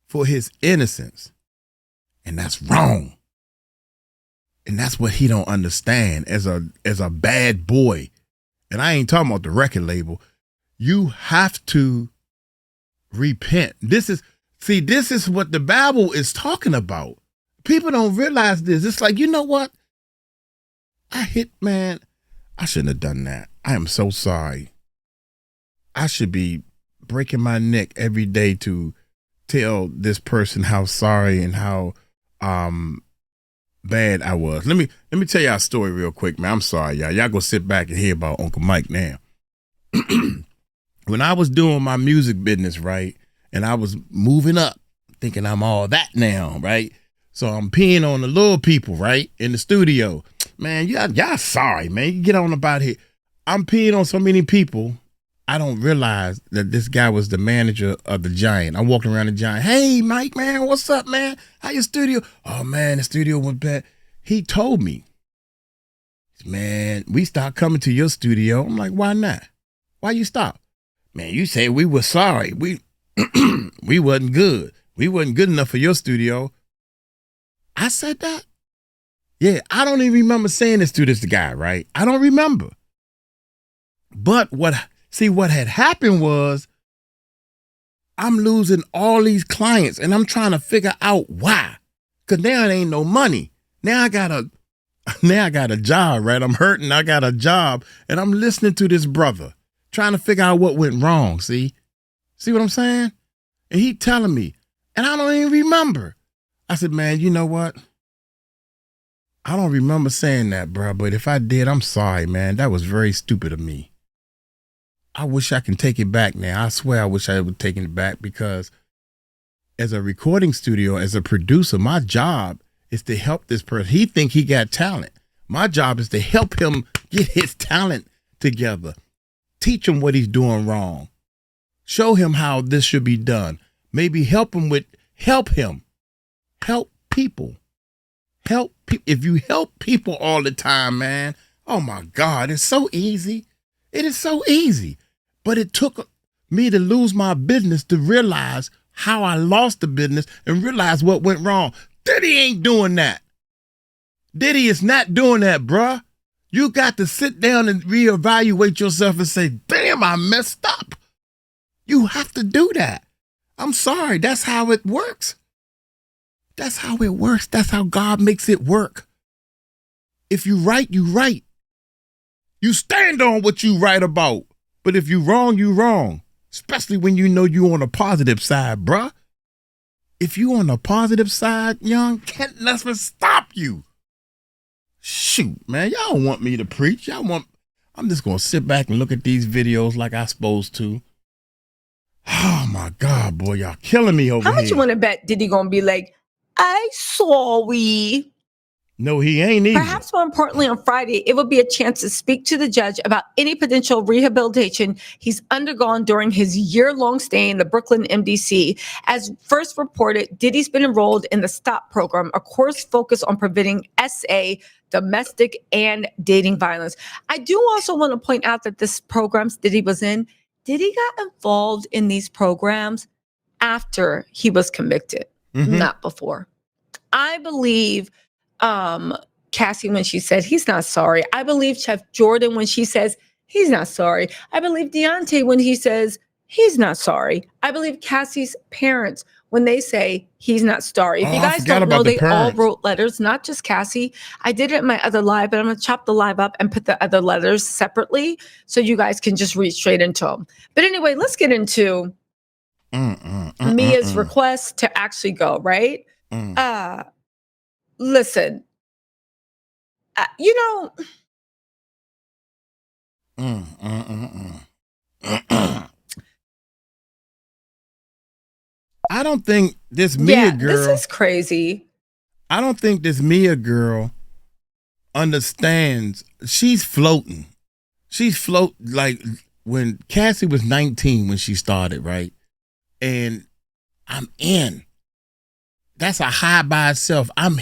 Speaker 1: for his innocence. And that's wrong. And that's what he don't understand as a bad boy. And I ain't talking about the record label. You have to repent. This is what the Bible is talking about. People don't realize this. It's like, you know what? I shouldn't have done that. I am so sorry. I should be breaking my neck every day to tell this person how sorry and how bad I was. Let me tell y'all a story real quick, man. I'm sorry, y'all. Y'all go sit back and hear about Uncle Mike now. When I was doing my music business, right, and I was moving up, thinking I'm all that now, right? So I'm peeing on the little people, right, in the studio. Man, y'all sorry, man. You get on about here. I'm peeing on so many people. I don't realize that this guy was the manager of the Giant. I'm walking around the Giant. Hey, Mike, man, what's up, man? How your studio? Oh, man, the studio went bad. He told me, man, we stopped coming to your studio. I'm like, why not? Why you stop? Man, you say we were sorry. We wasn't good. We wasn't good enough for your studio. I said that? Yeah, I don't even remember saying this to this guy, right? I don't remember. But what had happened was I'm losing all these clients and I'm trying to figure out why. Because now it ain't no money. Now I got a job, right? I'm hurting. I got a job and I'm listening to this brother trying to figure out what went wrong. See what I'm saying? And he telling me, and I don't even remember. I said, man, you know what? I don't remember saying that, bro. But if I did, I'm sorry, man. That was very stupid of me. I wish I can take it back now. I swear I wish I would take it back because as a recording studio, as a producer, my job is to help this person. He think he got talent. My job is to help him get his talent together. Teach him what he's doing wrong. Show him how this should be done. Maybe help him. Help people. If you help people all the time, man, oh my God, it's so easy. It is so easy. But it took me to lose my business to realize how I lost the business and realize what went wrong. Diddy ain't doing that. Diddy is not doing that, bruh. You got to sit down and reevaluate yourself and say, damn, I messed up. You have to do that. I'm sorry. That's how it works. That's how it works. That's how God makes it work. If you right, you right. You stand on what you right about. But if you wrong, you wrong. Especially when you know you on the positive side, bruh. If you on the positive side, young, can't nothing stop you. Shoot, man, y'all don't want me to preach. I'm just going to sit back and look at these videos like I supposed to. Oh, my God, boy, y'all killing me over here.
Speaker 4: How much you want to bet Diddy going to be like, I saw we...
Speaker 1: No, he ain't either.
Speaker 4: Perhaps more importantly, on Friday, it will be a chance to speak to the judge about any potential rehabilitation he's undergone during his year-long stay in the Brooklyn MDC. As first reported, Diddy's been enrolled in the STOP program, a course focused on preventing SA, domestic and dating violence. I do also want to point out that this programs Diddy was in, Diddy got involved in these programs after he was convicted, not before. I believe Cassie when she said he's not sorry. I believe Chef Jordan when she says he's not sorry. I believe Deontay when he says he's not sorry. I believe Cassie's parents when they say he's not sorry. If you
Speaker 1: I
Speaker 4: guys
Speaker 1: forgot
Speaker 4: don't know,
Speaker 1: about the
Speaker 4: they all
Speaker 1: parents.
Speaker 4: wrote letters, not just Cassie. I did it in my other live, but I'm going to chop the live up and put the other letters separately so you guys can just read straight into them. But anyway, let's get into Mia's request to actually go, right? Listen, you know,
Speaker 1: I don't think this Mia girl.
Speaker 4: This is crazy.
Speaker 1: I don't think this Mia girl understands. She's floating. She's like when Cassie was 19 when she started, right? And I'm in. That's a high by itself. I'm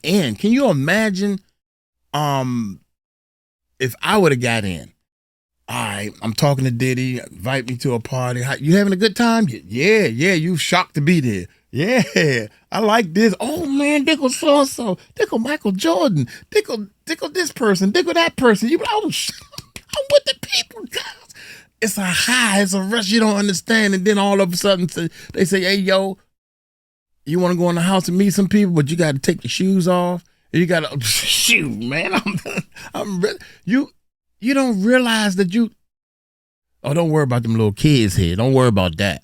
Speaker 1: in. Can you imagine if I would have got in? All right, I'm talking to Diddy, invite me to a party. You having a good time? Yeah, you shocked to be there. Yeah, I like this. Oh man, Dickle so-and-so, Dickle Michael Jordan, Dickle this person, Dickle that person. I'm with the people, guys. It's a high, it's a rush you don't understand. And then all of a sudden they say, hey, yo, you want to go in the house and meet some people, but you got to take your shoes off. And you got to, shoot, man, I'm ready. You don't realize that don't worry about them little kids here. Don't worry about that.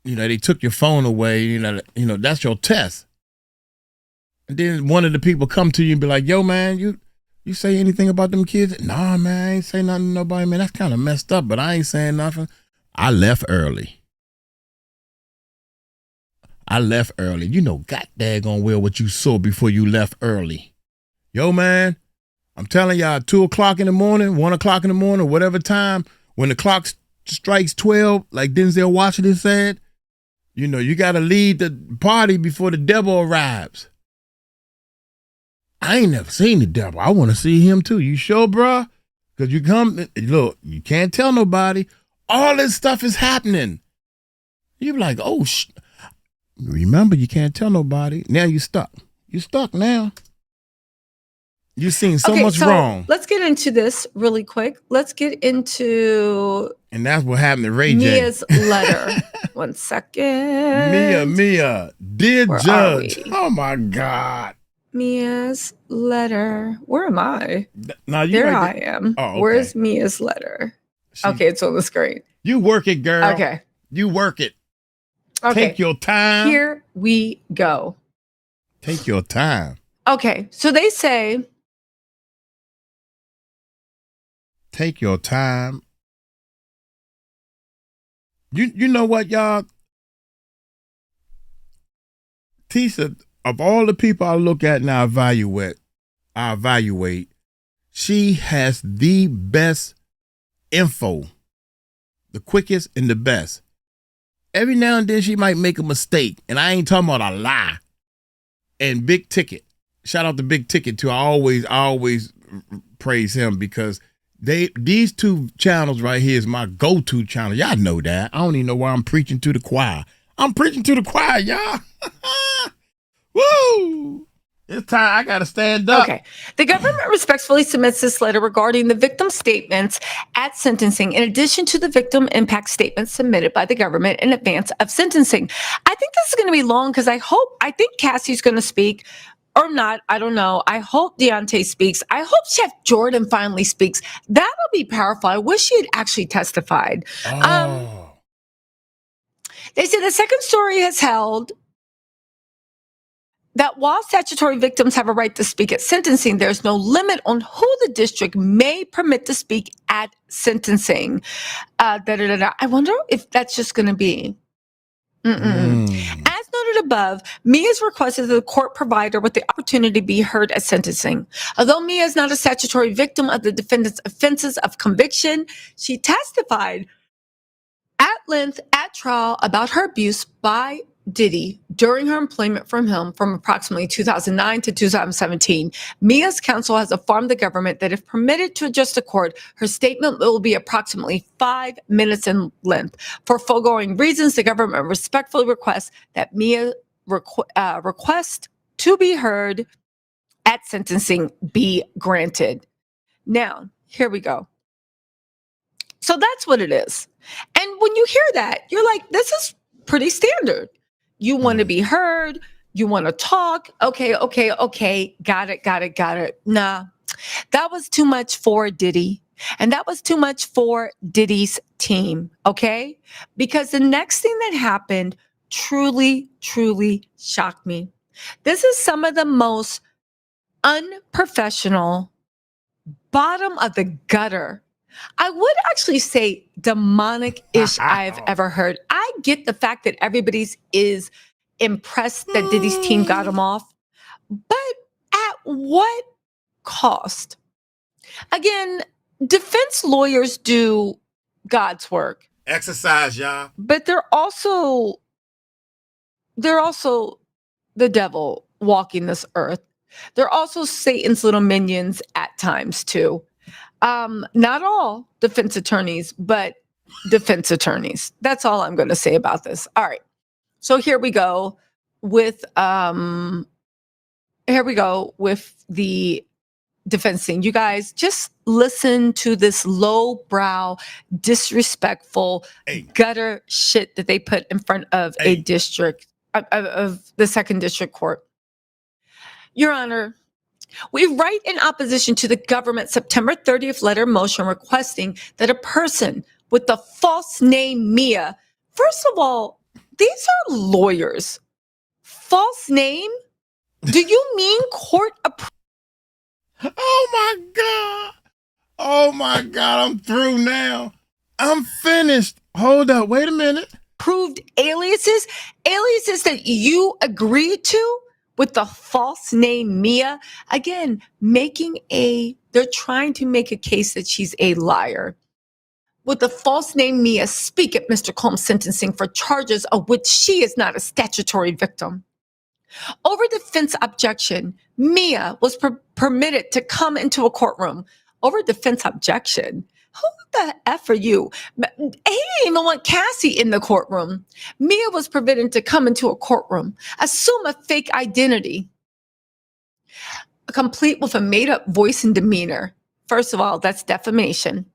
Speaker 1: They took your phone away. That's your test. And then one of the people come to you and be like, yo, man, you say anything about them kids? Nah, man, I ain't say nothing to nobody, man. That's kind of messed up, but I ain't saying nothing. I left early. God daggone well what you saw before you left early. Yo, man. I'm telling y'all, 2 o'clock in the morning, 1 o'clock in the morning, whatever time, when the clock strikes 12, like Denzel Washington said, you got to leave the party before the devil arrives. I ain't never seen the devil. I want to see him too. You sure, bruh? Because look, you can't tell nobody. All this stuff is happening. You're like, oh, remember, you can't tell nobody. Now you stuck. You stuck now. You've seen so much wrong.
Speaker 4: Let's get into this really quick. Let's get into...
Speaker 1: And that's what happened to Ray J.
Speaker 4: Mia's letter. 1 second.
Speaker 1: Mia. Dear
Speaker 4: Where
Speaker 1: Judge. Oh, my God.
Speaker 4: Mia's letter. Where am I?
Speaker 1: There
Speaker 4: I am.
Speaker 1: Oh, okay.
Speaker 4: Where's Mia's letter? Okay, it's on the screen.
Speaker 1: You work it, girl.
Speaker 4: Okay.
Speaker 1: You work it.
Speaker 4: Okay.
Speaker 1: Take your time.
Speaker 4: Here we go.
Speaker 1: Take your time.
Speaker 4: Okay, so they say...
Speaker 1: Take your time. You know what, y'all? Tisha, of all the people I look at and I evaluate, she has the best info, the quickest and the best. Every now and then she might make a mistake, and I ain't talking about a lie. And Big Ticket, shout out to Big Ticket too. I always praise him because these two channels right here is my go-to channel. Y'all know that. I don't even know why I'm preaching to the choir. I'm preaching to the choir, y'all. Woo! It's time. I got to stand up.
Speaker 4: Okay. The government respectfully submits this letter regarding the victim statements at sentencing, in addition to the victim impact statements submitted by the government in advance of sentencing. I think this is going to be long because I think Cassie's going to speak. Or not, I don't know. I hope Deontay speaks. I hope Chef Jordan finally speaks. That'll be powerful. I wish she had actually testified.
Speaker 1: Oh.
Speaker 4: They say the second story has held that while statutory victims have a right to speak at sentencing, there's no limit on who the district may permit to speak at sentencing. I wonder if that's just going to be... As noted above, Mia's requested that the court provide her with the opportunity to be heard at sentencing. Although Mia is not a statutory victim of the defendant's offenses of conviction, she testified at length at trial about her abuse by Diddy during her employment from him from approximately 2009 to 2017. Mia's counsel has informed the government that if permitted to address the court, her statement will be approximately 5 minutes in length. For foregoing reasons, the government respectfully requests that Mia request to be heard at sentencing be granted. Now, here we go. So that's what it is. And when you hear that, you're like, this is pretty standard. You want to be heard. You want to talk. Okay. Got it. Nah, that was too much for Diddy. And that was too much for Diddy's team. Okay. Because the next thing that happened truly shocked me. This is some of the most unprofessional, bottom of the gutter, I would actually say demonic-ish I've ever heard. I get the fact that everybody's is impressed that Diddy's team got him off, but at what cost? Again, defense lawyers do God's work.
Speaker 1: Exercise, y'all.
Speaker 4: But they're also the devil walking this earth. They're also Satan's little minions at times too. Not all defense attorneys, but defense attorneys. That's all I'm going to say about this. All right. So here we go with the defense thing. You guys just listen to this lowbrow, disrespectful gutter shit that they put in front of a district of the second district court. Your Honor, we write in opposition to the government's September 30th letter motion requesting that a person with the false name Mia, first of all, these are lawyers. False name? Do you mean court approved?
Speaker 1: Oh my God, I'm through now. I'm finished. Hold up, wait a minute.
Speaker 4: Approved aliases that you agreed to with the false name Mia? Again, they're trying to make a case that she's a liar. With the false name Mia, speak at Mr. Combs' sentencing for charges of which she is not a statutory victim. Over defense objection, Mia was permitted to come into a courtroom. Over defense objection? Who the F are you? He didn't even want Cassie in the courtroom. Mia was permitted to come into a courtroom, assume a fake identity, complete with a made-up voice and demeanor. First of all, that's defamation.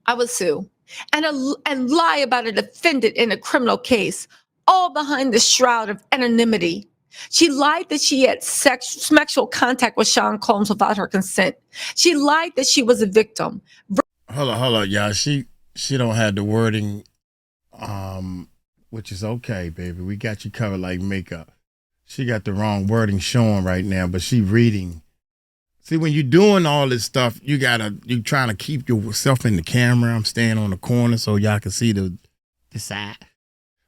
Speaker 4: I would sue. And lie about a defendant in a criminal case, all behind the shroud of anonymity. She lied that she had sexual contact with Sean Combs without her consent. She lied that she was a victim.
Speaker 1: Hold on, y'all. She don't have the wording, which is okay, baby. We got you covered like makeup. She got the wrong wording showing right now, but she reading. See, when you're doing all this stuff, you trying to keep yourself in the camera. I'm staying on the corner so y'all can see the side.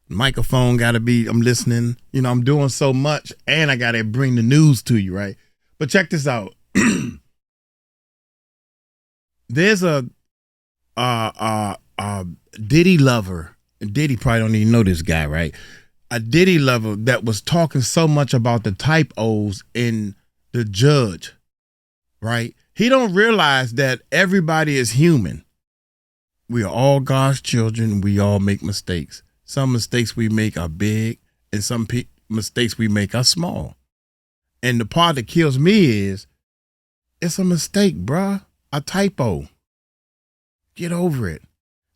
Speaker 1: Microphone got to be, I'm listening. You know, I'm doing so much, and I got to bring the news to you, right? But check this out. There's a Diddy lover, and Diddy probably don't even know this guy, right? A Diddy lover that was talking so much about the typos in the judge, right? He don't realize that everybody is human. We are all God's children. We all make mistakes. Some mistakes we make are big, and some mistakes we make are small. And the part that kills me is, it's a mistake, bruh. A typo. Get over it.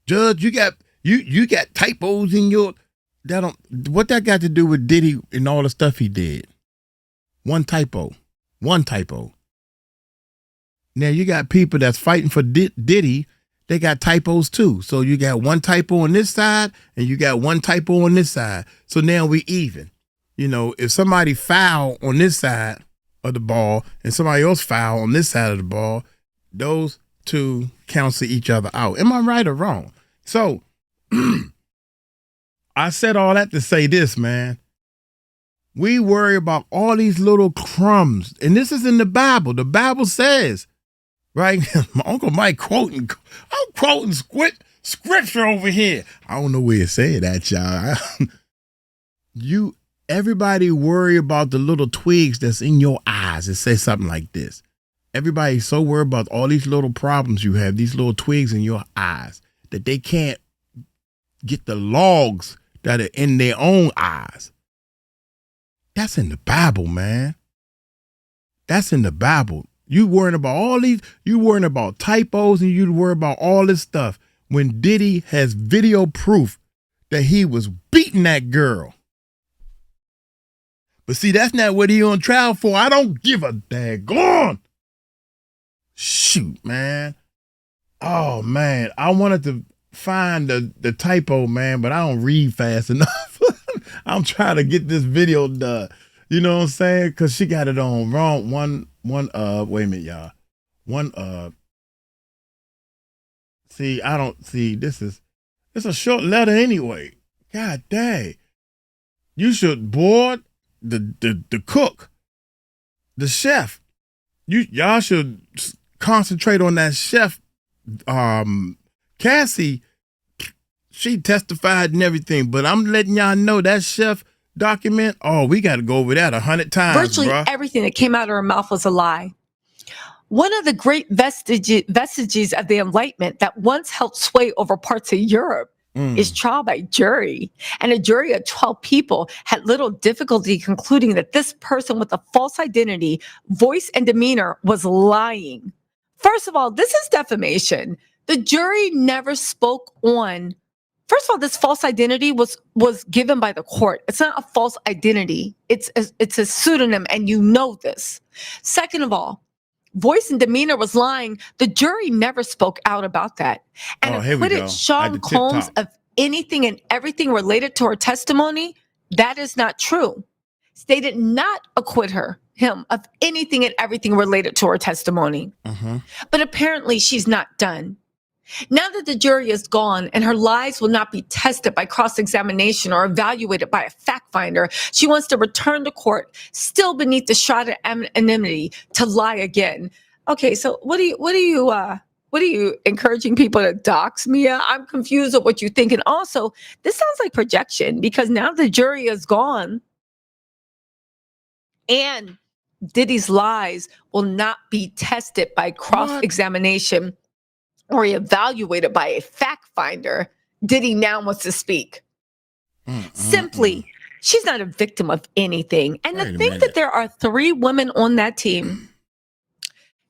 Speaker 1: Judge, you got typos in your what that got to do with Diddy and all the stuff he did? One typo. Now you got people that's fighting for Diddy, they got typos too. So you got one typo on this side and you got one typo on this side. So now we even. You know, if somebody foul on this side of the ball and somebody else foul on this side of the ball, those two cancel each other out. Am I right or wrong? So I said all that to say this, man. We worry about all these little crumbs. And this is in the Bible. The Bible says, right? My Uncle Mike I'm quoting scripture over here. I don't know where it said that, y'all. Everybody worry about the little twigs that's in your eyes. It says something like this. Everybody's so worried about all these little problems you have, these little twigs in your eyes, that they can't get the logs that are in their own eyes. That's in the Bible, man. That's in the Bible. You worrying about all these, you worrying about typos and you worry about all this stuff. when Diddy has video proof that he was beating that girl. But see, that's not what he on trial for. I don't give a daggone. Shoot, man. Oh, man. I wanted to find the typo, man, but I don't read fast enough. I'm trying to get this video done. You know what I'm saying? Because she got it on wrong. Wait a minute, y'all. See, I don't see. It's a short letter anyway. God dang. You should board the cook, the chef. Y'all should concentrate on that chef. Cassie, she testified and everything, but I'm letting y'all know that chef document. Oh, we got to go over that 100 times.
Speaker 4: Virtually everything that came out of her mouth was a lie. One of the great vestiges of the Enlightenment that once held sway over parts of Europe is trial by jury. And a jury of 12 people had little difficulty concluding that this person with a false identity, voice, and demeanor was lying. First of all, this is defamation. The jury never spoke on. First of all, this false identity was given by the court. It's not a false identity. It's a pseudonym, and you know this. Second of all, voice and demeanor was lying. The jury never spoke out about that. And acquitted Sean Combs of anything and everything related to her testimony. That is not true. They did not acquit him of anything and everything related to her testimony. But apparently she's not done. Now that the jury is gone and her lies will not be tested by cross-examination or evaluated by a fact finder, she wants to return to court, still beneath the shroud of anonymity, to lie again. Okay, so what are you encouraging people to dox, Mia? I'm confused at what you think. And also, this sounds like projection, because now the jury is gone and Diddy's lies will not be tested by cross-examination or evaluated by a fact finder. Diddy now wants to speak. Simply, she's not a victim of anything. And to think that there are 3 women on that team.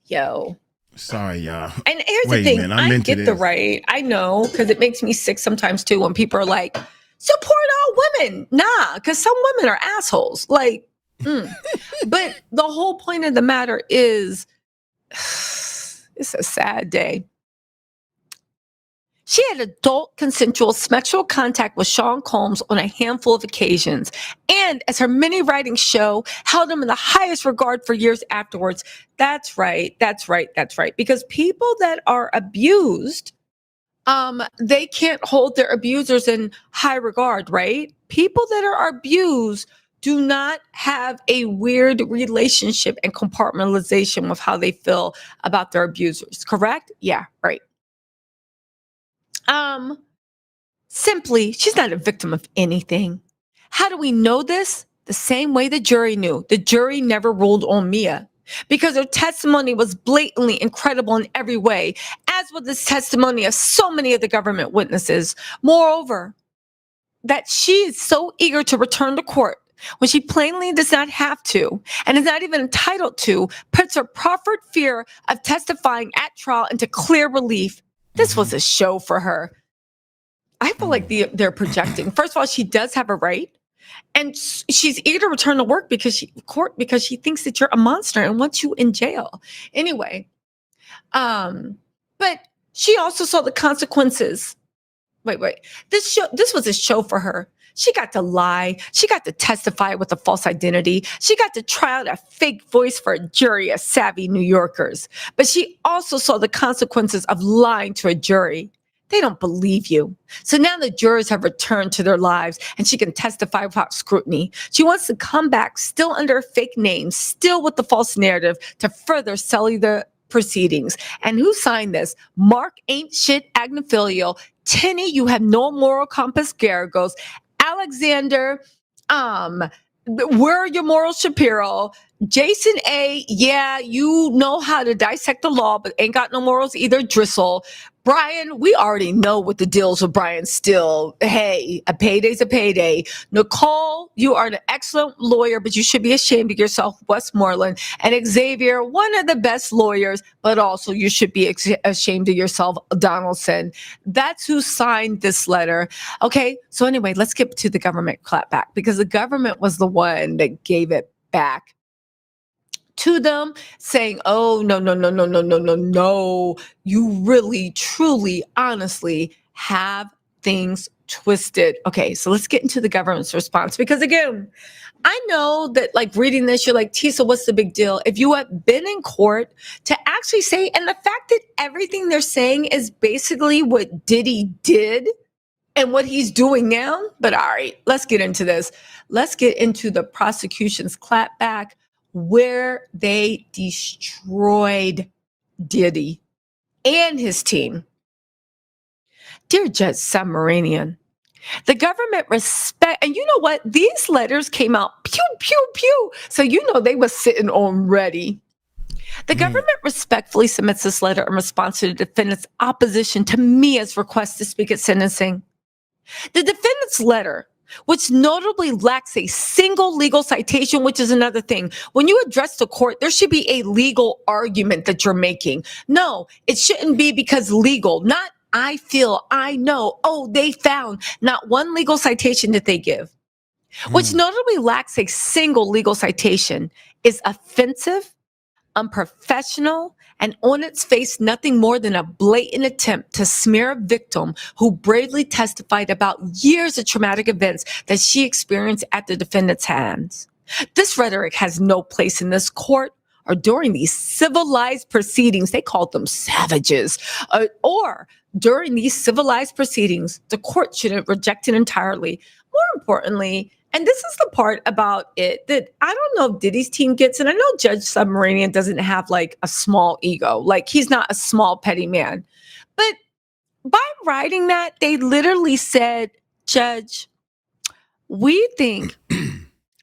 Speaker 4: Yo.
Speaker 1: Sorry, y'all.
Speaker 4: And here's the thing. I get the right. I know, because it makes me sick sometimes too when people are like, support all women. Nah, because some women are assholes. Like, But the whole point of the matter is, it's a sad day. She had adult consensual sexual contact with Sean Combs on a handful of occasions, and as her many writings show, held him in the highest regard for years afterwards. That's right. Because people that are abused, they can't hold their abusers in high regard, right? People that are abused do not have a weird relationship and compartmentalization with how they feel about their abusers, correct? Yeah, right. Simply, she's not a victim of anything. How do we know this? The same way the jury knew. The jury never ruled on Mia because her testimony was blatantly incredible in every way, as was the testimony of so many of the government witnesses. Moreover, that she is so eager to return to court when she plainly does not have to and is not even entitled to, puts her proffered fear of testifying at trial into clear relief. This was a show for her. I feel like they're projecting. First of all, she does have a right, and she's eager to return to work because she thinks that you're a monster and wants you in jail. Anyway, but she also saw the consequences. Wait. This was a show for her. She got to lie. She got to testify with a false identity. She got to try out a fake voice for a jury of savvy New Yorkers. But she also saw the consequences of lying to a jury. They don't believe you. So now the jurors have returned to their lives and she can testify without scrutiny. She wants to come back still under a fake name, still with the false narrative to further sully the proceedings. And who signed this? Mark Ain't Shit Agnafilio, Tinny, you have no moral compass, Garagos, Alexander, where are your morals, Shapiro? Jason A, yeah, you know how to dissect the law, but ain't got no morals either, Driscoll. Brian, we already know what the deals with Brian still. Hey, a payday's a payday. Nicole, you are an excellent lawyer, but you should be ashamed of yourself, Westmoreland. And Xavier, one of the best lawyers, but also you should be ashamed of yourself, Donaldson. That's who signed this letter. Okay, so anyway, let's get to the government clapback, because the government was the one that gave it back to them, saying, oh, no. You really, truly, honestly have things twisted. Okay, so let's get into the government's response. Because again, I know that like reading this, you're like, Tisa, what's the big deal? If you have been in court to actually say, and the fact that everything they're saying is basically what Diddy did and what he's doing now. But all right, let's get into this. Let's get into the prosecution's clapback, where they destroyed Diddy and his team. Dear Judge Submarinian, the government respect, and you know what? These letters came out, pew, pew, pew. So you know they were sitting on ready. The government respectfully submits this letter in response to the defendant's opposition to Mia's request to speak at sentencing. The defendant's letter, which notably lacks a single legal citation, which is another thing. When you address the court, there should be a legal argument that you're making. No, it shouldn't be because legal, not I feel, I know, oh, they found. Not one legal citation that they give. Which notably lacks a single legal citation is offensive, unprofessional, and on its face, nothing more than a blatant attempt to smear a victim who bravely testified about years of traumatic events that she experienced at the defendant's hands. This rhetoric has no place in this court or during these civilized proceedings. They called them savages. Or during these civilized proceedings, the court should reject it entirely. More importantly, and this is the part about it that I don't know if Diddy's team gets, and I know Judge Submarinian doesn't have like a small ego. Like he's not a small petty man. But by writing that, they literally said, Judge, we think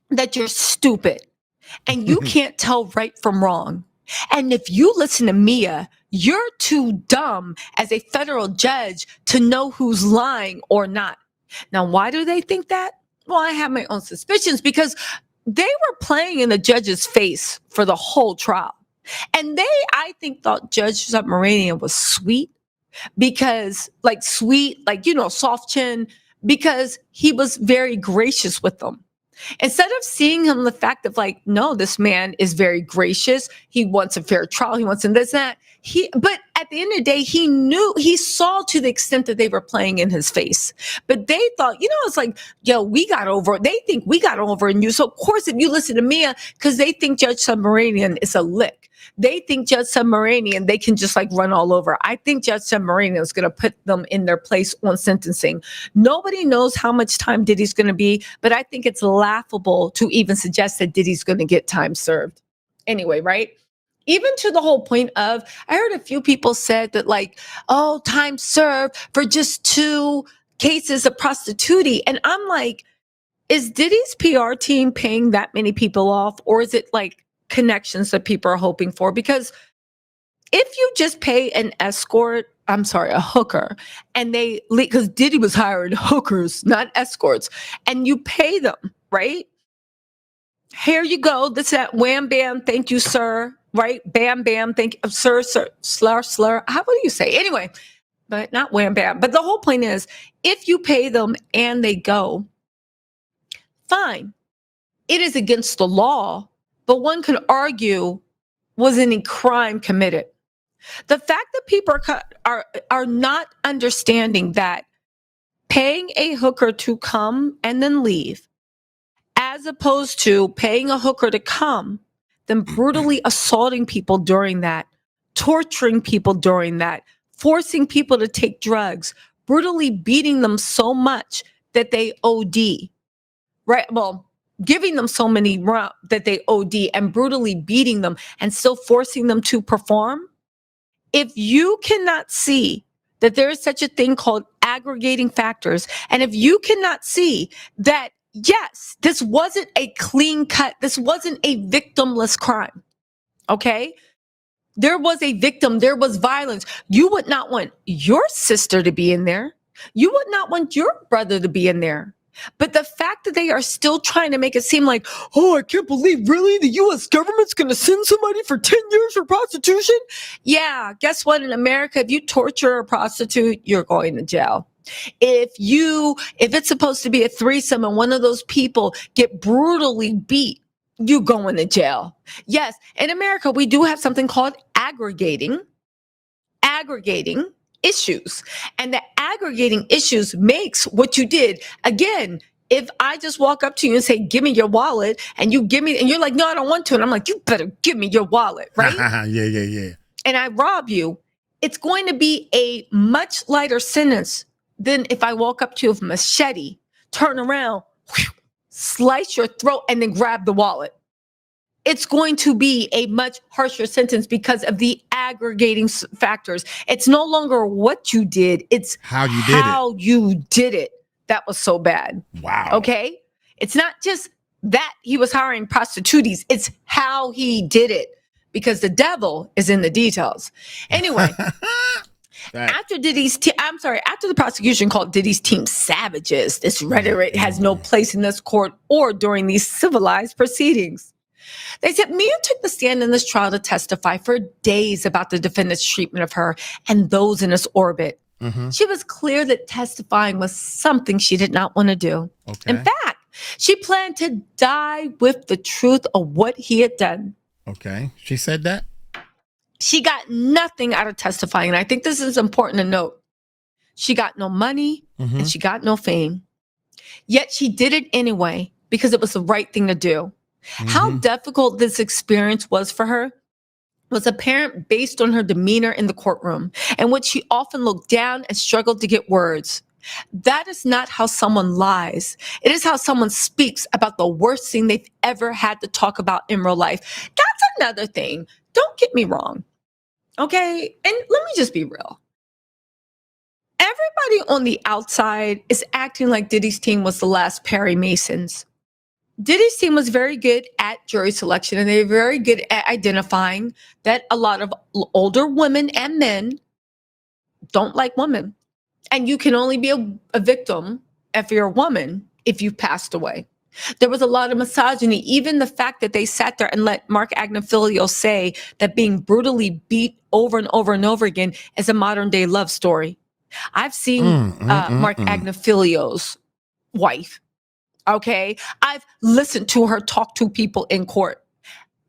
Speaker 4: that you're stupid and you can't tell right from wrong. And if you listen to Mia, you're too dumb as a federal judge to know who's lying or not. Now, why do they think that? Well, I have my own suspicions because they were playing in the judge's face for the whole trial. And they, I think, thought Judge Submarinian was sweet because, like, soft chin, because he was very gracious with them. Instead of seeing him the fact of like, no, this man is very gracious. He wants a fair trial. He wants this, that. But at the end of the day, he saw to the extent that they were playing in his face. But they thought, it's like, yo, they think we got over in you. So of course, if you listen to Mia, because they think Judge Submarinian is a lick. They think Judge Submarinian, they can just like run all over. I think Judge Submarinian is going to put them in their place on sentencing. Nobody knows how much time Diddy's going to be, but I think it's laughable to even suggest that Diddy's going to get time served. Anyway, right? Even to the whole point of, I heard a few people said that like, oh, time served for just 2 cases of prostituting. And I'm like, is Diddy's PR team paying that many people off? Or is it like connections that people are hoping for? Because if you just pay a hooker, and because Diddy was hiring hookers, not escorts, and you pay them, right? Here you go. This, that, wham, bam, thank you, sir. Right? Bam, bam, thank you, sir, slur. What do you say? Anyway, but not wham, bam. But the whole point is, if you pay them and they go, fine. It is against the law, but one could argue, was any crime committed? The fact that people are not understanding that paying a hooker to come and then leave, as opposed to paying a hooker to come, then brutally assaulting people during that, torturing people during that, forcing people to take drugs, brutally beating them so much that they OD, right? Well, giving them so many rounds that they OD and brutally beating them and still forcing them to perform. If you cannot see that there is such a thing called aggregating factors, and if you cannot see that, yes, this wasn't a clean cut, this wasn't a victimless crime, okay? There was a victim. There was violence. You would not want your sister to be in there. You would not want your brother to be in there. But the fact that they are still trying to make it seem like, oh, I can't believe really the U.S. government's going to send somebody for 10 years for prostitution. Yeah, guess what? In America, if you torture a prostitute, you're going to jail. If it's supposed to be a threesome and one of those people get brutally beat, you going to jail. Yes, in America, we do have something called aggregating issues. And the aggregating issues makes what you did. Again, if I just walk up to you and say, give me your wallet, and you give me, and you're like, no, I don't want to. And I'm like, you better give me your wallet, right?
Speaker 1: Yeah.
Speaker 4: And I rob you, it's going to be a much lighter sentence than if I walk up to you with a machete, turn around, slice your throat, and then grab the wallet. It's going to be a much harsher sentence because of the aggregating factors. It's no longer what you did, it's how you did it. That was so bad.
Speaker 1: Wow.
Speaker 4: Okay? It's not just that he was hiring prostitutes, it's how he did it, because the devil is in the details. Anyway, after the prosecution called Diddy's team savages, this rhetoric has no place in this court or during these civilized proceedings. They said Mia took the stand in this trial to testify for days about the defendant's treatment of her and those in his orbit. Mm-hmm. She was clear that testifying was something she did not want to do. Okay. In fact, she planned to die with the truth of what he had done.
Speaker 1: Okay. She said that?
Speaker 4: She got nothing out of testifying. And I think this is important to note. She got no money and she got no fame. Yet she did it anyway because it was the right thing to do. How difficult this experience was for her was apparent based on her demeanor in the courtroom, in which she often looked down and struggled to get words. That is not how someone lies. It is how someone speaks about the worst thing they've ever had to talk about in real life. That's another thing. Don't get me wrong. Okay? And let me just be real. Everybody on the outside is acting like Diddy's team was the last Perry Masons. Diddy's team was very good at jury selection, and they were very good at identifying that a lot of older women and men don't like women. And you can only be a victim if you're a woman if you've passed away. There was a lot of misogyny. Even the fact that they sat there and let Mark Agnifilio say that being brutally beat over and over and over again is a modern day love story. I've seen Mark Agnifilio's wife. Okay. I've listened to her talk to people in court.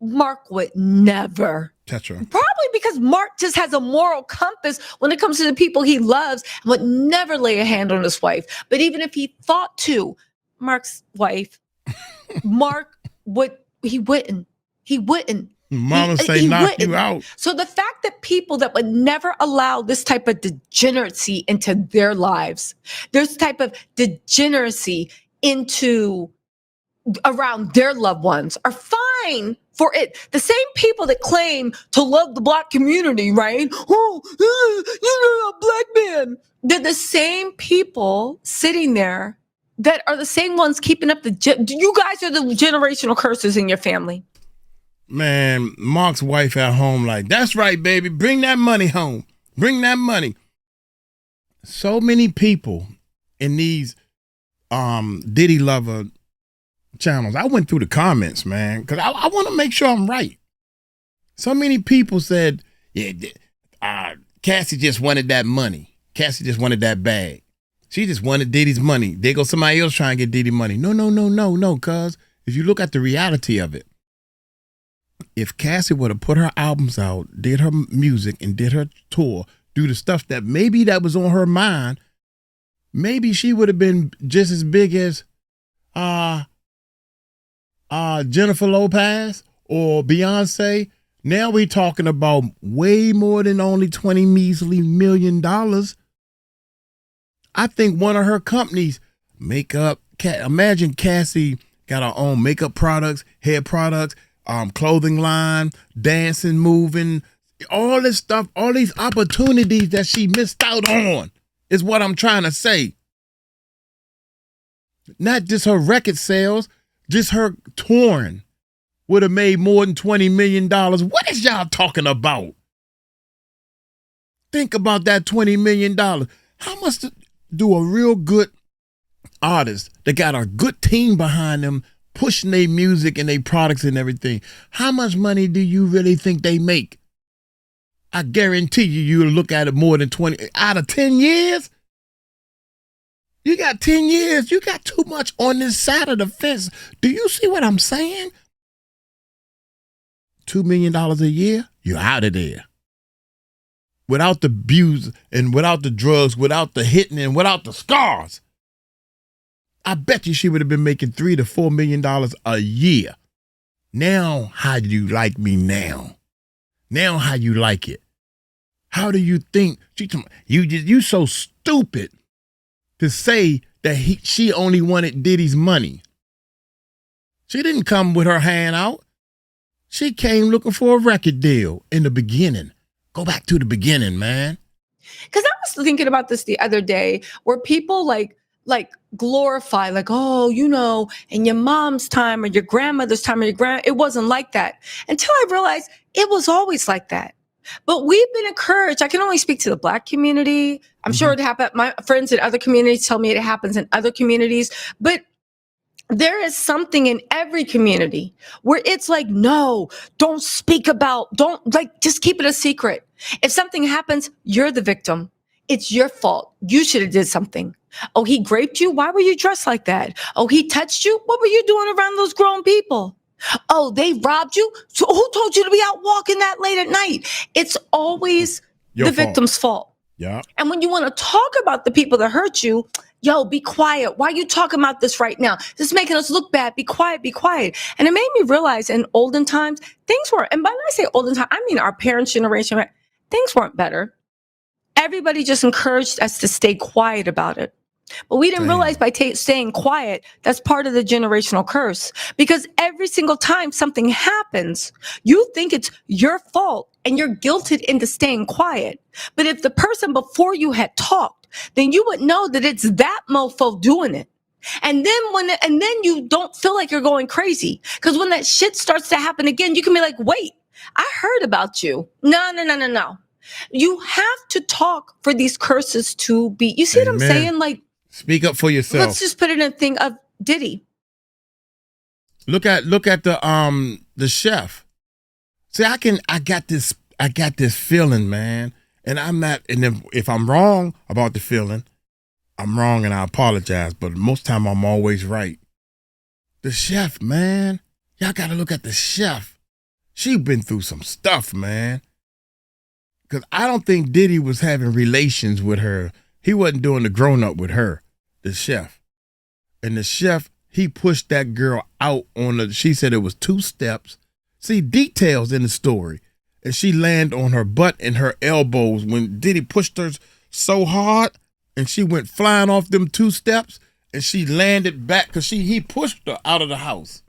Speaker 4: Mark would never
Speaker 1: touch her.
Speaker 4: Probably because Mark just has a moral compass when it comes to the people he loves and would never lay a hand on his wife. But even if he thought to, Mark's wife, he wouldn't.
Speaker 1: Mama say knock you out.
Speaker 4: So the fact that people that would never allow this type of degeneracy into their lives, this type of degeneracy into around their loved ones are fine for it. The same people that claim to love the Black community, right? Oh, a Black man. They're the same people sitting there that are the same ones keeping up you guys are the generational curses in your family.
Speaker 1: Man, Mark's wife at home like, that's right, baby. Bring that money home. Bring that money. So many people in these Diddy lover channels. I went through the comments, man, because I want to make sure I'm right. So many people said, yeah, Cassie just wanted that money. Cassie just wanted that bag. She just wanted Diddy's money. There goes somebody else trying to get Diddy money. No, cuz if you look at the reality of it, if Cassie would have put her albums out, did her music and did her tour, do the stuff that maybe that was on her mind, maybe she would have been just as big as Jennifer Lopez or Beyonce. Now we talking about way more than only $20 measly million. I think one of her companies, makeup, imagine Cassie got her own makeup products, hair products, clothing line, dancing, moving, all this stuff, all these opportunities that she missed out on is what I'm trying to say. Not just her record sales, just her touring would have made more than $20 million. What is y'all talking about? Think about that $20 million. How much do a real good artist that got a good team behind them pushing their music and their products and everything, how much money do you really think they make? I guarantee you'll look at it more than 20 out of 10 years. You got 10 years. You got too much on this side of the fence. Do you see what I'm saying? $2 million a year, you're out of there. Without the abuse and without the drugs, without the hitting and without the scars. I bet you she would have been making $3 to $4 million a year. Now, how do you like me now? Now, how you like it? How do you think? You so stupid to say that she only wanted Diddy's money. She didn't come with her hand out. She came looking for a record deal in the beginning. Go back to the beginning, man.
Speaker 4: Because I was thinking about this the other day, where people like glorify, like, oh, you know, in your mom's time or your grandmother's time or it wasn't like that. Until I realized it was always like that. But we've been encouraged. I can only speak to the Black community. I'm sure it happened. My friends in other communities tell me it happens in other communities. But there is something in every community where it's like, no, don't speak about, just keep it a secret. If something happens, you're the victim. It's your fault. You should have did something. Oh, he raped you? Why were you dressed like that? Oh, he touched you? What were you doing around those grown people? Oh, they robbed you? So who told you to be out walking that late at night? It's always the victim's fault.
Speaker 1: Yeah. And
Speaker 4: when you want to talk about the people that hurt you, yo, be quiet. Why are you talking about this right now? This is making us look bad. Be quiet, be quiet. And it made me realize in olden times, things were, and when I say olden time, I mean our parents' generation, things weren't better. Everybody just encouraged us to stay quiet about it. But we didn't realize by staying quiet, that's part of the generational curse. Because every single time something happens, you think it's your fault and you're guilted into staying quiet. But if the person before you had talked, then you would know that it's that mofo doing it. And then you don't feel like you're going crazy. Because when that shit starts to happen again, you can be like, wait, I heard about you. No. You have to talk for these curses to be, you see what I'm saying? Like,
Speaker 1: speak up for yourself.
Speaker 4: Let's just put it in a thing of Diddy.
Speaker 1: Look at the chef. See, I got this feeling, man. And I'm not, and if I'm wrong about the feeling, I'm wrong and I apologize. But most time I'm always right. The chef, man. Y'all got to look at the chef. She been through some stuff, man. Because I don't think Diddy was having relations with her. He wasn't doing the grown up with her, the chef. And the chef, he pushed that girl out she said it was 2 steps. See, details in the story. And she landed on her butt and her elbows when Diddy pushed her so hard and she went flying off them 2 steps and she landed back because he pushed her out of the house.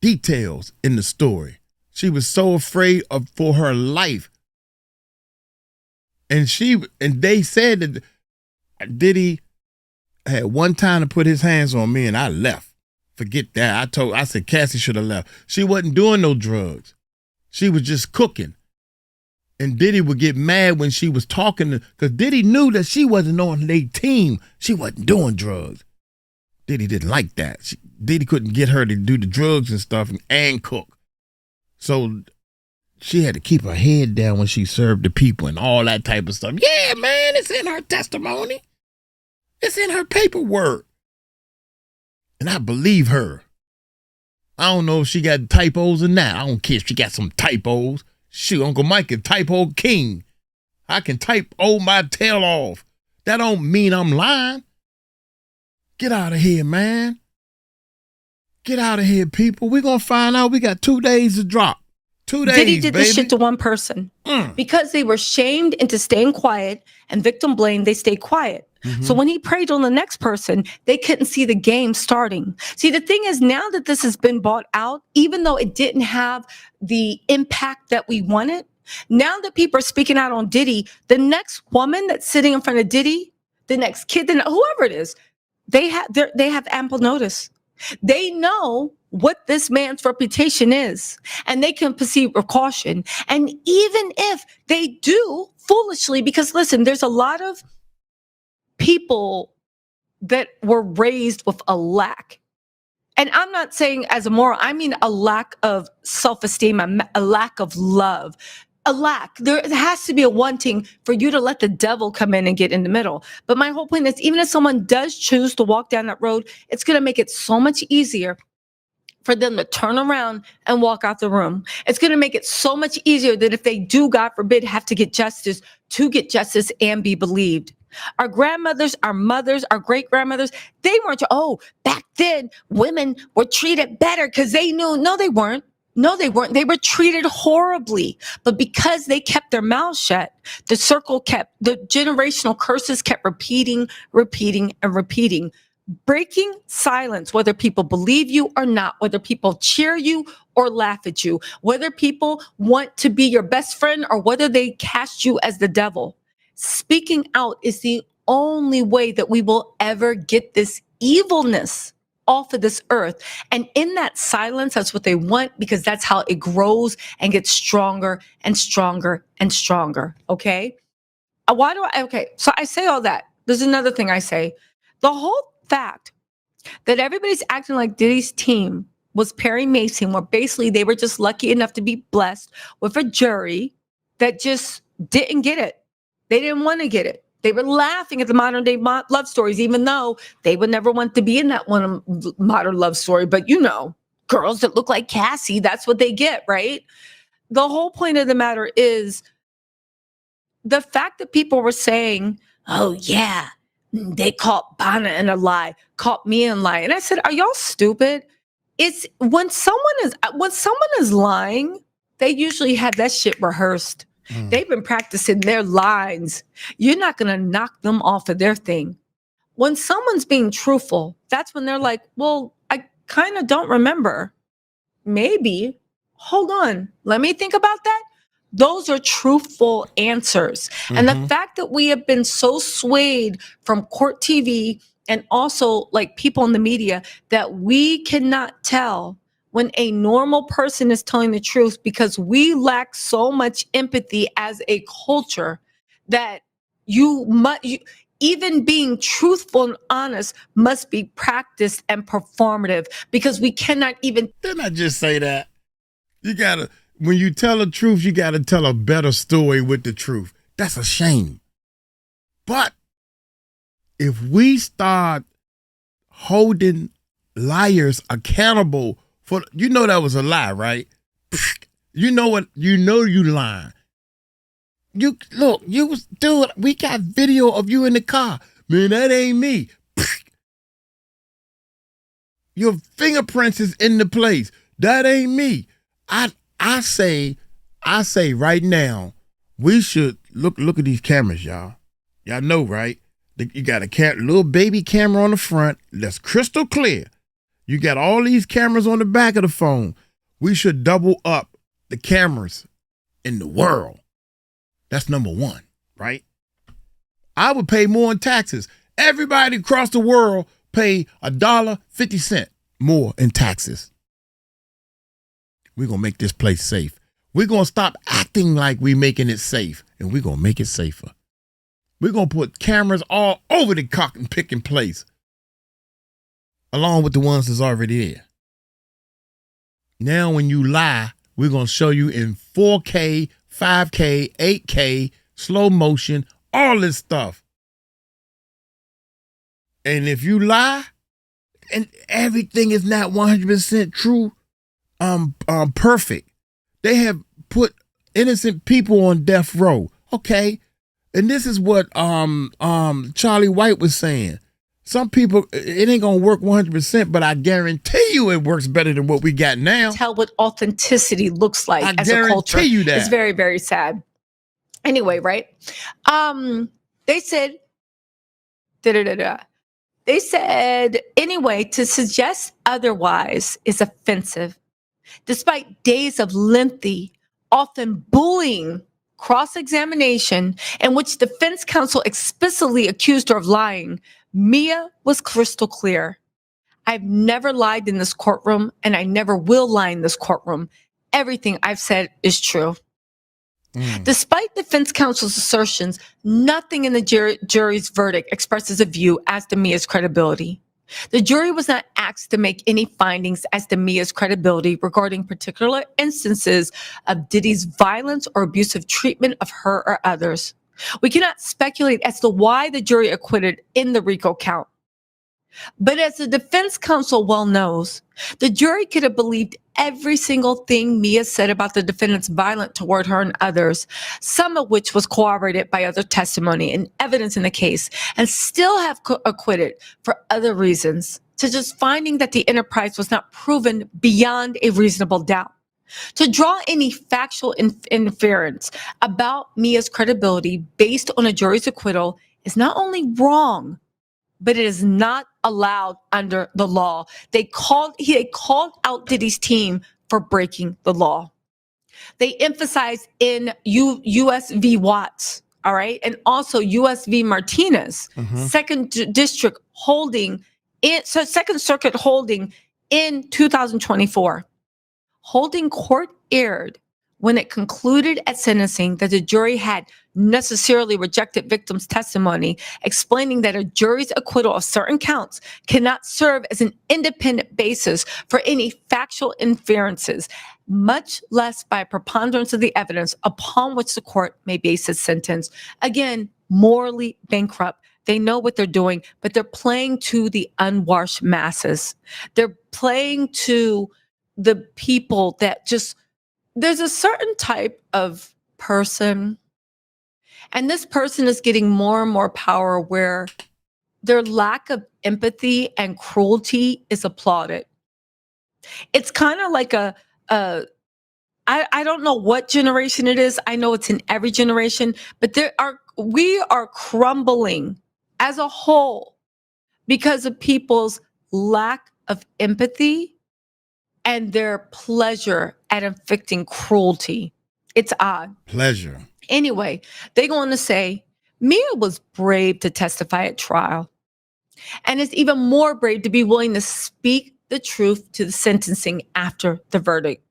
Speaker 1: Details in the story. She was so afraid for her life. And they said that Diddy had one time to put his hands on me and I left. Forget that. I said Cassie should have left. She wasn't doing no drugs. She was just cooking. And Diddy would get mad when she was talking because Diddy knew that she wasn't on their team. She wasn't doing drugs. Diddy didn't like that. Diddy couldn't get her to do the drugs and stuff and cook. So she had to keep her head down when she served the people and all that type of stuff. Yeah, man, it's in her testimony. It's in her paperwork. And I believe her. I don't know if she got typos or not. I don't care if she got some typos. Shoot, Uncle Mike can typo king. I can typo my tail off. That don't mean I'm lying. Get out of here, man. Get out of here, people. We're going to find out. We got 2 days to drop. 2 days,
Speaker 4: Diddy did
Speaker 1: baby.
Speaker 4: this shit to one person. Because they were shamed into staying quiet and victim blamed, they stayed quiet. Mm-hmm. So when he preyed on the next person, they couldn't see the game starting. See, the thing is, now that this has been bought out, even though it didn't have the impact that we wanted, now that people are speaking out on Diddy, the next woman that's sitting in front of Diddy, the next kid, whoever it is, they have ample notice. They know what this man's reputation is, and they can perceive precaution. And even if they do foolishly, because listen, there's a lot of people that were raised with a lack. And I'm not saying as a moral, I mean a lack of self-esteem, a lack of love, a lack. There has to be a wanting for you to let the devil come in and get in the middle. But my whole point is, even if someone does choose to walk down that road, it's going to make it so much easier for them to turn around and walk out the room. It's going to make it so much easier that if they do, God forbid, have to get justice and be believed. Our grandmothers, our mothers, our great grandmothers, they weren't, back then women were treated better because they knew. No, they weren't. No, they weren't. They were treated horribly. But because they kept their mouths shut, the generational curses kept repeating, and repeating. Breaking silence, whether people believe you or not, whether people cheer you or laugh at you, whether people want to be your best friend or whether they cast you as the devil. Speaking out is the only way that we will ever get this evilness off of this earth. And in that silence, that's what they want, because that's how it grows and gets stronger and stronger and stronger. Okay. So I say all that. There's another thing I say. The whole fact that everybody's acting like Diddy's team was Perry Mason, where basically they were just lucky enough to be blessed with a jury that just didn't get it. They didn't want to get it. They were laughing at the modern day love stories, even though they would never want to be in that one modern love story. But girls that look like Cassie, that's what they get, right? The whole point of the matter is the fact that people were saying, oh yeah, they caught Bonna in a lie, caught me in a lie. And I said, are y'all stupid? It's when someone is lying, they usually have that shit rehearsed. They've been practicing their lines. You're not going to knock them off of their thing. When someone's being truthful, that's when they're like, well, I kind of don't remember. Maybe. Hold on. Let me think about that. Those are truthful answers. And the fact that we have been so swayed from court TV and also like people in the media that we cannot tell when a normal person is telling the truth, because we lack so much empathy as a culture that even being truthful and honest must be practiced and performative, because we cannot even.
Speaker 1: Didn't I just say that? When you tell the truth, you got to tell a better story with the truth. That's a shame. But if we start holding liars accountable for, that was a lie, right? You lying. We got video of you in the car. Man, that ain't me. Your fingerprints is in the place. That ain't me. I say right now, we should look at these cameras, y'all. Y'all know, right? You got a little baby camera on the front that's crystal clear. You got all these cameras on the back of the phone. We should double up the cameras in the world. That's number one, right? I would pay more in taxes. Everybody across the world pay $1.50 more in taxes. We're going to make this place safe. We're going to stop acting like we're making it safe, and we're going to make it safer. We're going to put cameras all over the cock and picking place, along with the ones that's already there. Now, when you lie, we're going to show you in 4K, 5K, 8K, slow motion, all this stuff. And if you lie, and everything is not 100% true, perfect. They have put innocent people on death row. Okay. And this is what Charlie White was saying. Some people, it ain't gonna work 100%, but I guarantee you it works better than what we got now.
Speaker 4: Tell what authenticity looks like as a culture.
Speaker 1: You that.
Speaker 4: It's very, very sad. Anyway, right? They said, They said, anyway, to suggest otherwise is offensive. Despite days of lengthy, often bullying cross-examination in which defense counsel explicitly accused her of lying, Mia was crystal clear. I've never lied in this courtroom, and I never will lie in this courtroom. Everything I've said is true. Despite defense counsel's assertions, nothing in the jury's verdict expresses a view as to Mia's credibility. The jury was not asked to make any findings as to Mia's credibility regarding particular instances of Diddy's violence or abusive treatment of her or others. We cannot speculate as to why the jury acquitted in the RICO count. But as the defense counsel well knows, the jury could have believed every single thing Mia said about the defendant's violence toward her and others, some of which was corroborated by other testimony and evidence in the case, and still have acquitted for other reasons, such as finding that the enterprise was not proven beyond a reasonable doubt. To draw any factual inference about Mia's credibility based on a jury's acquittal is not only wrong, but it is not allowed under the law. They called out Diddy's team for breaking the law. They emphasized in U.S. v. Watts, all right, and also U.S. v. Martinez, Second Circuit holding in 2024. Holding court erred when it concluded at sentencing that the jury had necessarily rejected victims' testimony, explaining that a jury's acquittal of certain counts cannot serve as an independent basis for any factual inferences, much less by a preponderance of the evidence upon which the court may base its sentence. Again, morally bankrupt. They know what they're doing, but they're playing to the unwashed masses. They're playing to the people that just, there's a certain type of person, and this person is getting more and more power where their lack of empathy and cruelty is applauded. It's kind of like I don't know what generation it is. I know it's in every generation, but we are crumbling as a whole because of people's lack of empathy and their pleasure at inflicting cruelty. It's odd.
Speaker 1: Pleasure.
Speaker 4: Anyway, they go on to say, Mia was brave to testify at trial. And it's even more brave to be willing to speak the truth to the sentencing after the verdict.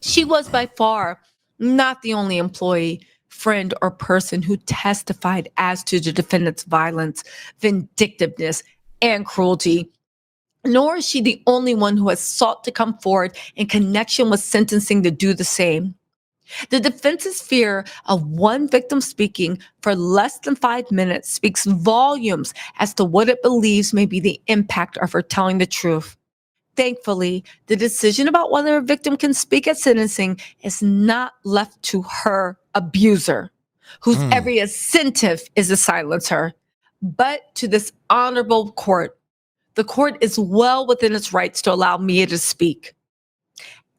Speaker 4: She was by far not the only employee, friend, or person who testified as to the defendant's violence, vindictiveness, and cruelty. Nor is she the only one who has sought to come forward in connection with sentencing to do the same. The defense's fear of one victim speaking for less than 5 minutes speaks volumes as to what it believes may be the impact of her telling the truth. Thankfully, the decision about whether a victim can speak at sentencing is not left to her abuser, whose every incentive is to silence her, but to this honorable court. The court is well within its rights to allow Mia to speak,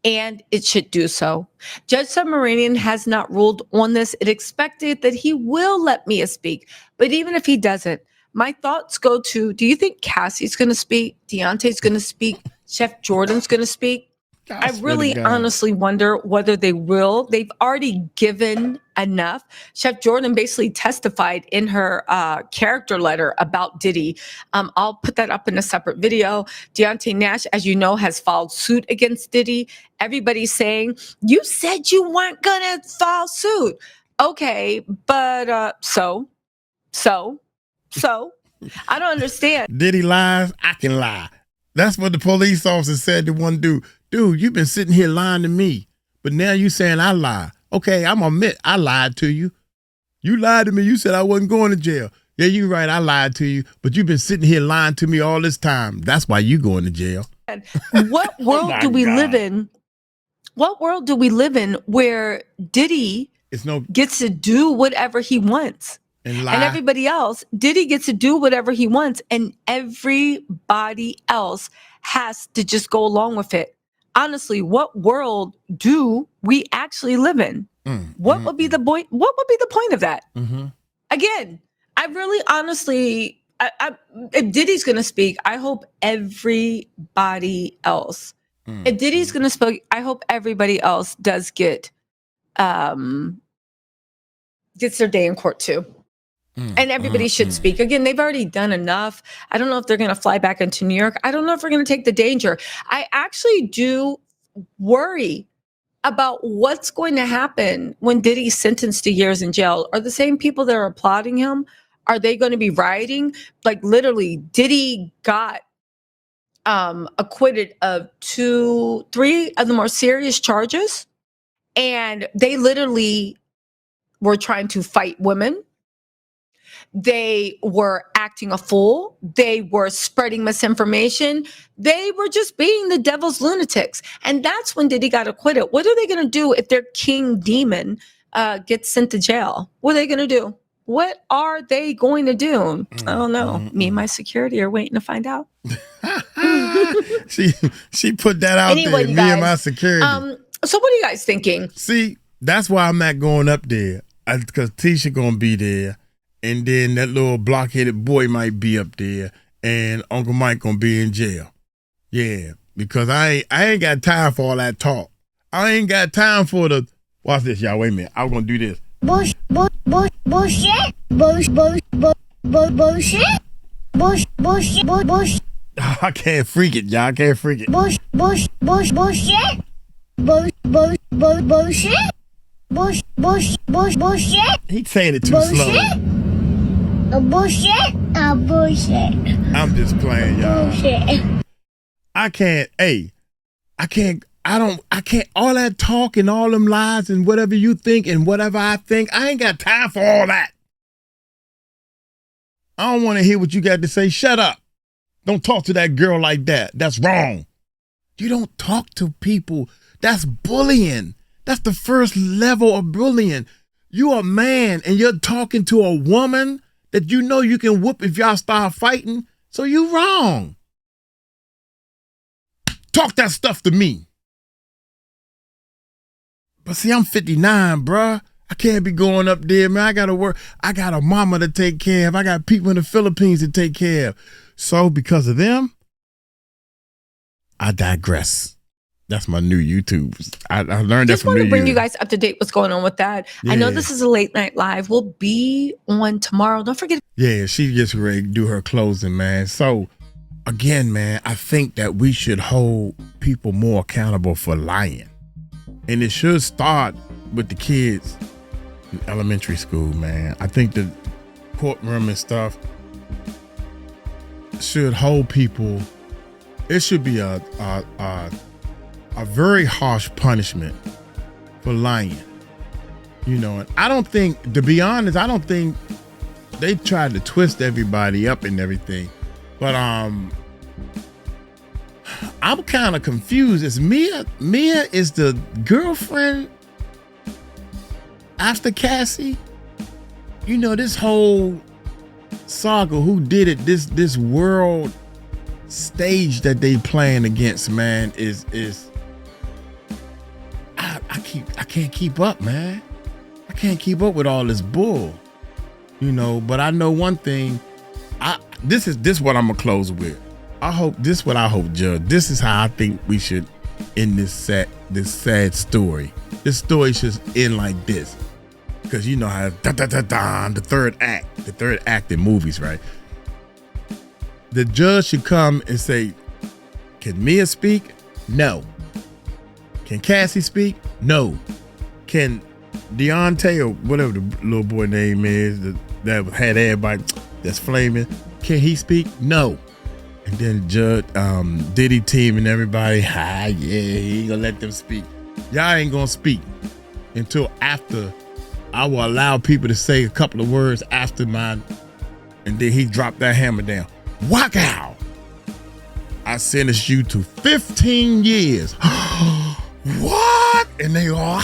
Speaker 4: and it should do so. Judge Submarinian has not ruled on this. It expected that he will let Mia speak, but even if he doesn't, my thoughts go to, do you think Cassie's going to speak? Deontay's going to speak? Chef Jordan's going to speak? I really honestly wonder whether they will. They've already given enough. Chef Jordan basically testified in her character letter about Diddy. I'll put that up in a separate video. Deontay Nash, as you know, has filed suit against Diddy. Everybody's saying, you said you weren't going to file suit. Okay, but so, I don't understand.
Speaker 1: Diddy lies, I can lie. That's what the police officer said to one dude. Dude, you've been sitting here lying to me, but now you saying I lie. Okay, I'm admit I lied to you. You lied to me. You said I wasn't going to jail. Yeah, you're right. I lied to you, but you've been sitting here lying to me all this time. That's why you going to jail.
Speaker 4: What world do we live in? What world do we live in where Diddy gets to do whatever he wants? And everybody else, Diddy gets to do whatever he wants, and everybody else has to just go along with it. Honestly, what world do we actually live in? What would be the point? What would be the point of that? Again, I really honestly, if Diddy's going to speak, I hope everybody else. If Diddy's going to speak, I hope everybody else does gets their day in court too. And everybody should speak. Again, they've already done enough. I don't know if they're going to fly back into New York. I don't know if we're going to take the danger. I actually do worry about what's going to happen when Diddy's sentenced to years in jail. Are the same people that are applauding him, are they going to be rioting? Like literally, Diddy got acquitted of 3 of the more serious charges. And they literally were trying to fight women. They were acting a fool. They were spreading misinformation. They were just being the devil's lunatics. And that's when Diddy got acquitted. What are they going to do if their king demon gets sent to jail? What are they going to do? What are they going to do? I don't know. Me and my security are waiting to find out.
Speaker 1: She put that out
Speaker 4: Anyway,
Speaker 1: there.
Speaker 4: you
Speaker 1: Me and
Speaker 4: guys,
Speaker 1: my security.
Speaker 4: So what are you guys thinking?
Speaker 1: See, that's why I'm not going up there. Because Tisha gonna be there. And then that little blockheaded boy might be up there. And Uncle Mike gonna be in jail. Yeah. Because I ain't got time for all that talk. I ain't got time for the... Watch this, y'all. Wait a minute. I'm gonna do this.
Speaker 5: Bullshit.
Speaker 1: I can't freak it, y'all. I can't freak it.
Speaker 5: Bullshit.
Speaker 1: He's saying it too slow.
Speaker 5: Bullshit.
Speaker 1: I'm just playing, y'all. I can't, all that talk and all them lies and whatever you think and whatever I think, I ain't got time for all that. I don't want to hear what you got to say. Shut up. Don't talk to that girl like that. That's wrong. You don't talk to people. That's bullying. That's the first level of bullying. You're a man and you're talking to a woman that you know you can whoop if y'all start fighting. So you wrong. Talk that stuff to me. But see, I'm 59, bruh. I can't be going up there, man. I got to work. I got a mama to take care of. I got people in the Philippines to take care of. So because of them, I digress. That's my new YouTube. I learned that from
Speaker 4: Just want to bring
Speaker 1: you
Speaker 4: you guys up to date what's going on with that.
Speaker 1: Yeah.
Speaker 4: I know this is a late night live. We'll be on tomorrow. Don't forget.
Speaker 1: Yeah, she gets ready to do her closing, man. So again, man, I think that we should hold people more accountable for lying. And it should start with the kids in elementary school, man. I think the courtroom and stuff should hold people. It should be a very harsh punishment for lying. You know, and I don't think, to be honest, I don't think they tried to twist everybody up and everything. But I'm kind of confused. Is Mia is the girlfriend after Cassie? You know, this whole saga, who did it, this world stage that they playing against, man, is I can't keep up, man. I can't keep up with all this bull. You know, but I know one thing. This is what I'm gonna close with. What I hope, Judge. This is how I think we should end this sad story. This story should end like this. Because you know how the third act in movies, right? The judge should come and say, can Mia speak? No. Can Cassie speak? No. Can Deontay, or whatever the little boy name is that had everybody that's flaming, can he speak? No. And then Judge, Diddy team and everybody, yeah, he ain't gonna let them speak. Y'all ain't gonna speak until after. I will allow people to say a couple of words after mine, and then he dropped that hammer down. Walk out. I sentence you to 15 years. What? And they all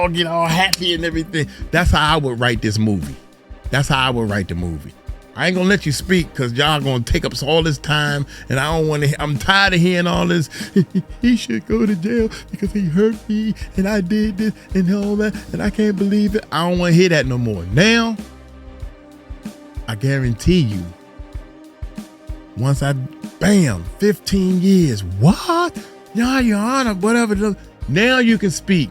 Speaker 1: get all happy and everything. That's how I would write this movie. That's how I would write the movie. I ain't gonna let you speak because y'all gonna take up all this time, and I don't want to. I'm tired of hearing all this. He should go to jail because he hurt me, and I did this and all that, and I can't believe it. I don't want to hear that no more. Now, I guarantee you, once 15 years. What? Yeah, Your Honor, whatever. Now you can speak.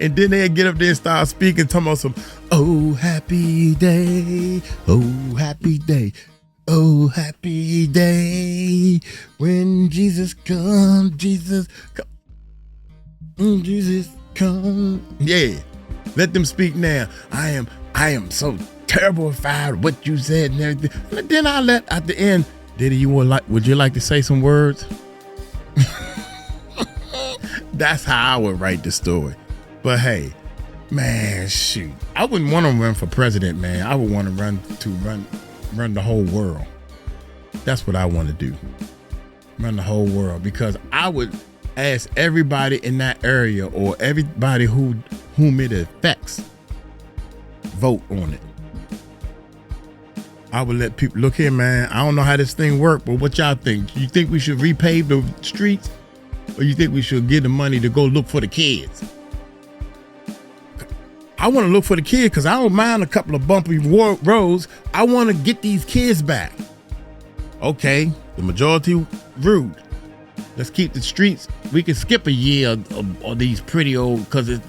Speaker 1: And then they'll get up there and start speaking, talking about some, Oh, happy day. Oh, happy day. Oh, happy day. When Jesus come, Jesus come. Jesus come. Yeah. Let them speak now. I am so terrified what you said and everything. But then I let at the end, Diddy, would you like to say some words? That's how I would write the story. But hey, man, shoot. I wouldn't want to run for president, man. I would want to run the whole world. That's what I want to do. Run the whole world, because I would ask everybody in that area or everybody whom it affects, vote on it. I would let people, look here, man, I don't know how this thing works, but what y'all think? You think we should repave the streets, or you think we should give the money to go look for the kids? I want to look for the kids because I don't mind a couple of bumpy roads. I want to get these kids back. Okay, the majority rude. Let's keep the streets. We can skip a year of these pretty old, because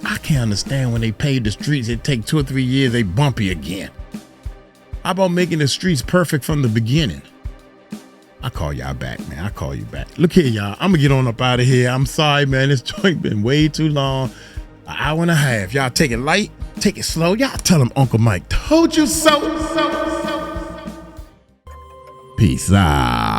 Speaker 1: I can't understand when they pave the streets, it take 2 or 3 years, they bumpy again. How about making the streets perfect from the beginning? I call y'all back, man. I call you back. Look here, y'all. I'm going to get on up out of here. I'm sorry, man. This joint been way too long. An hour and a half. Y'all take it light. Take it slow. Y'all tell them Uncle Mike told you so. Peace out.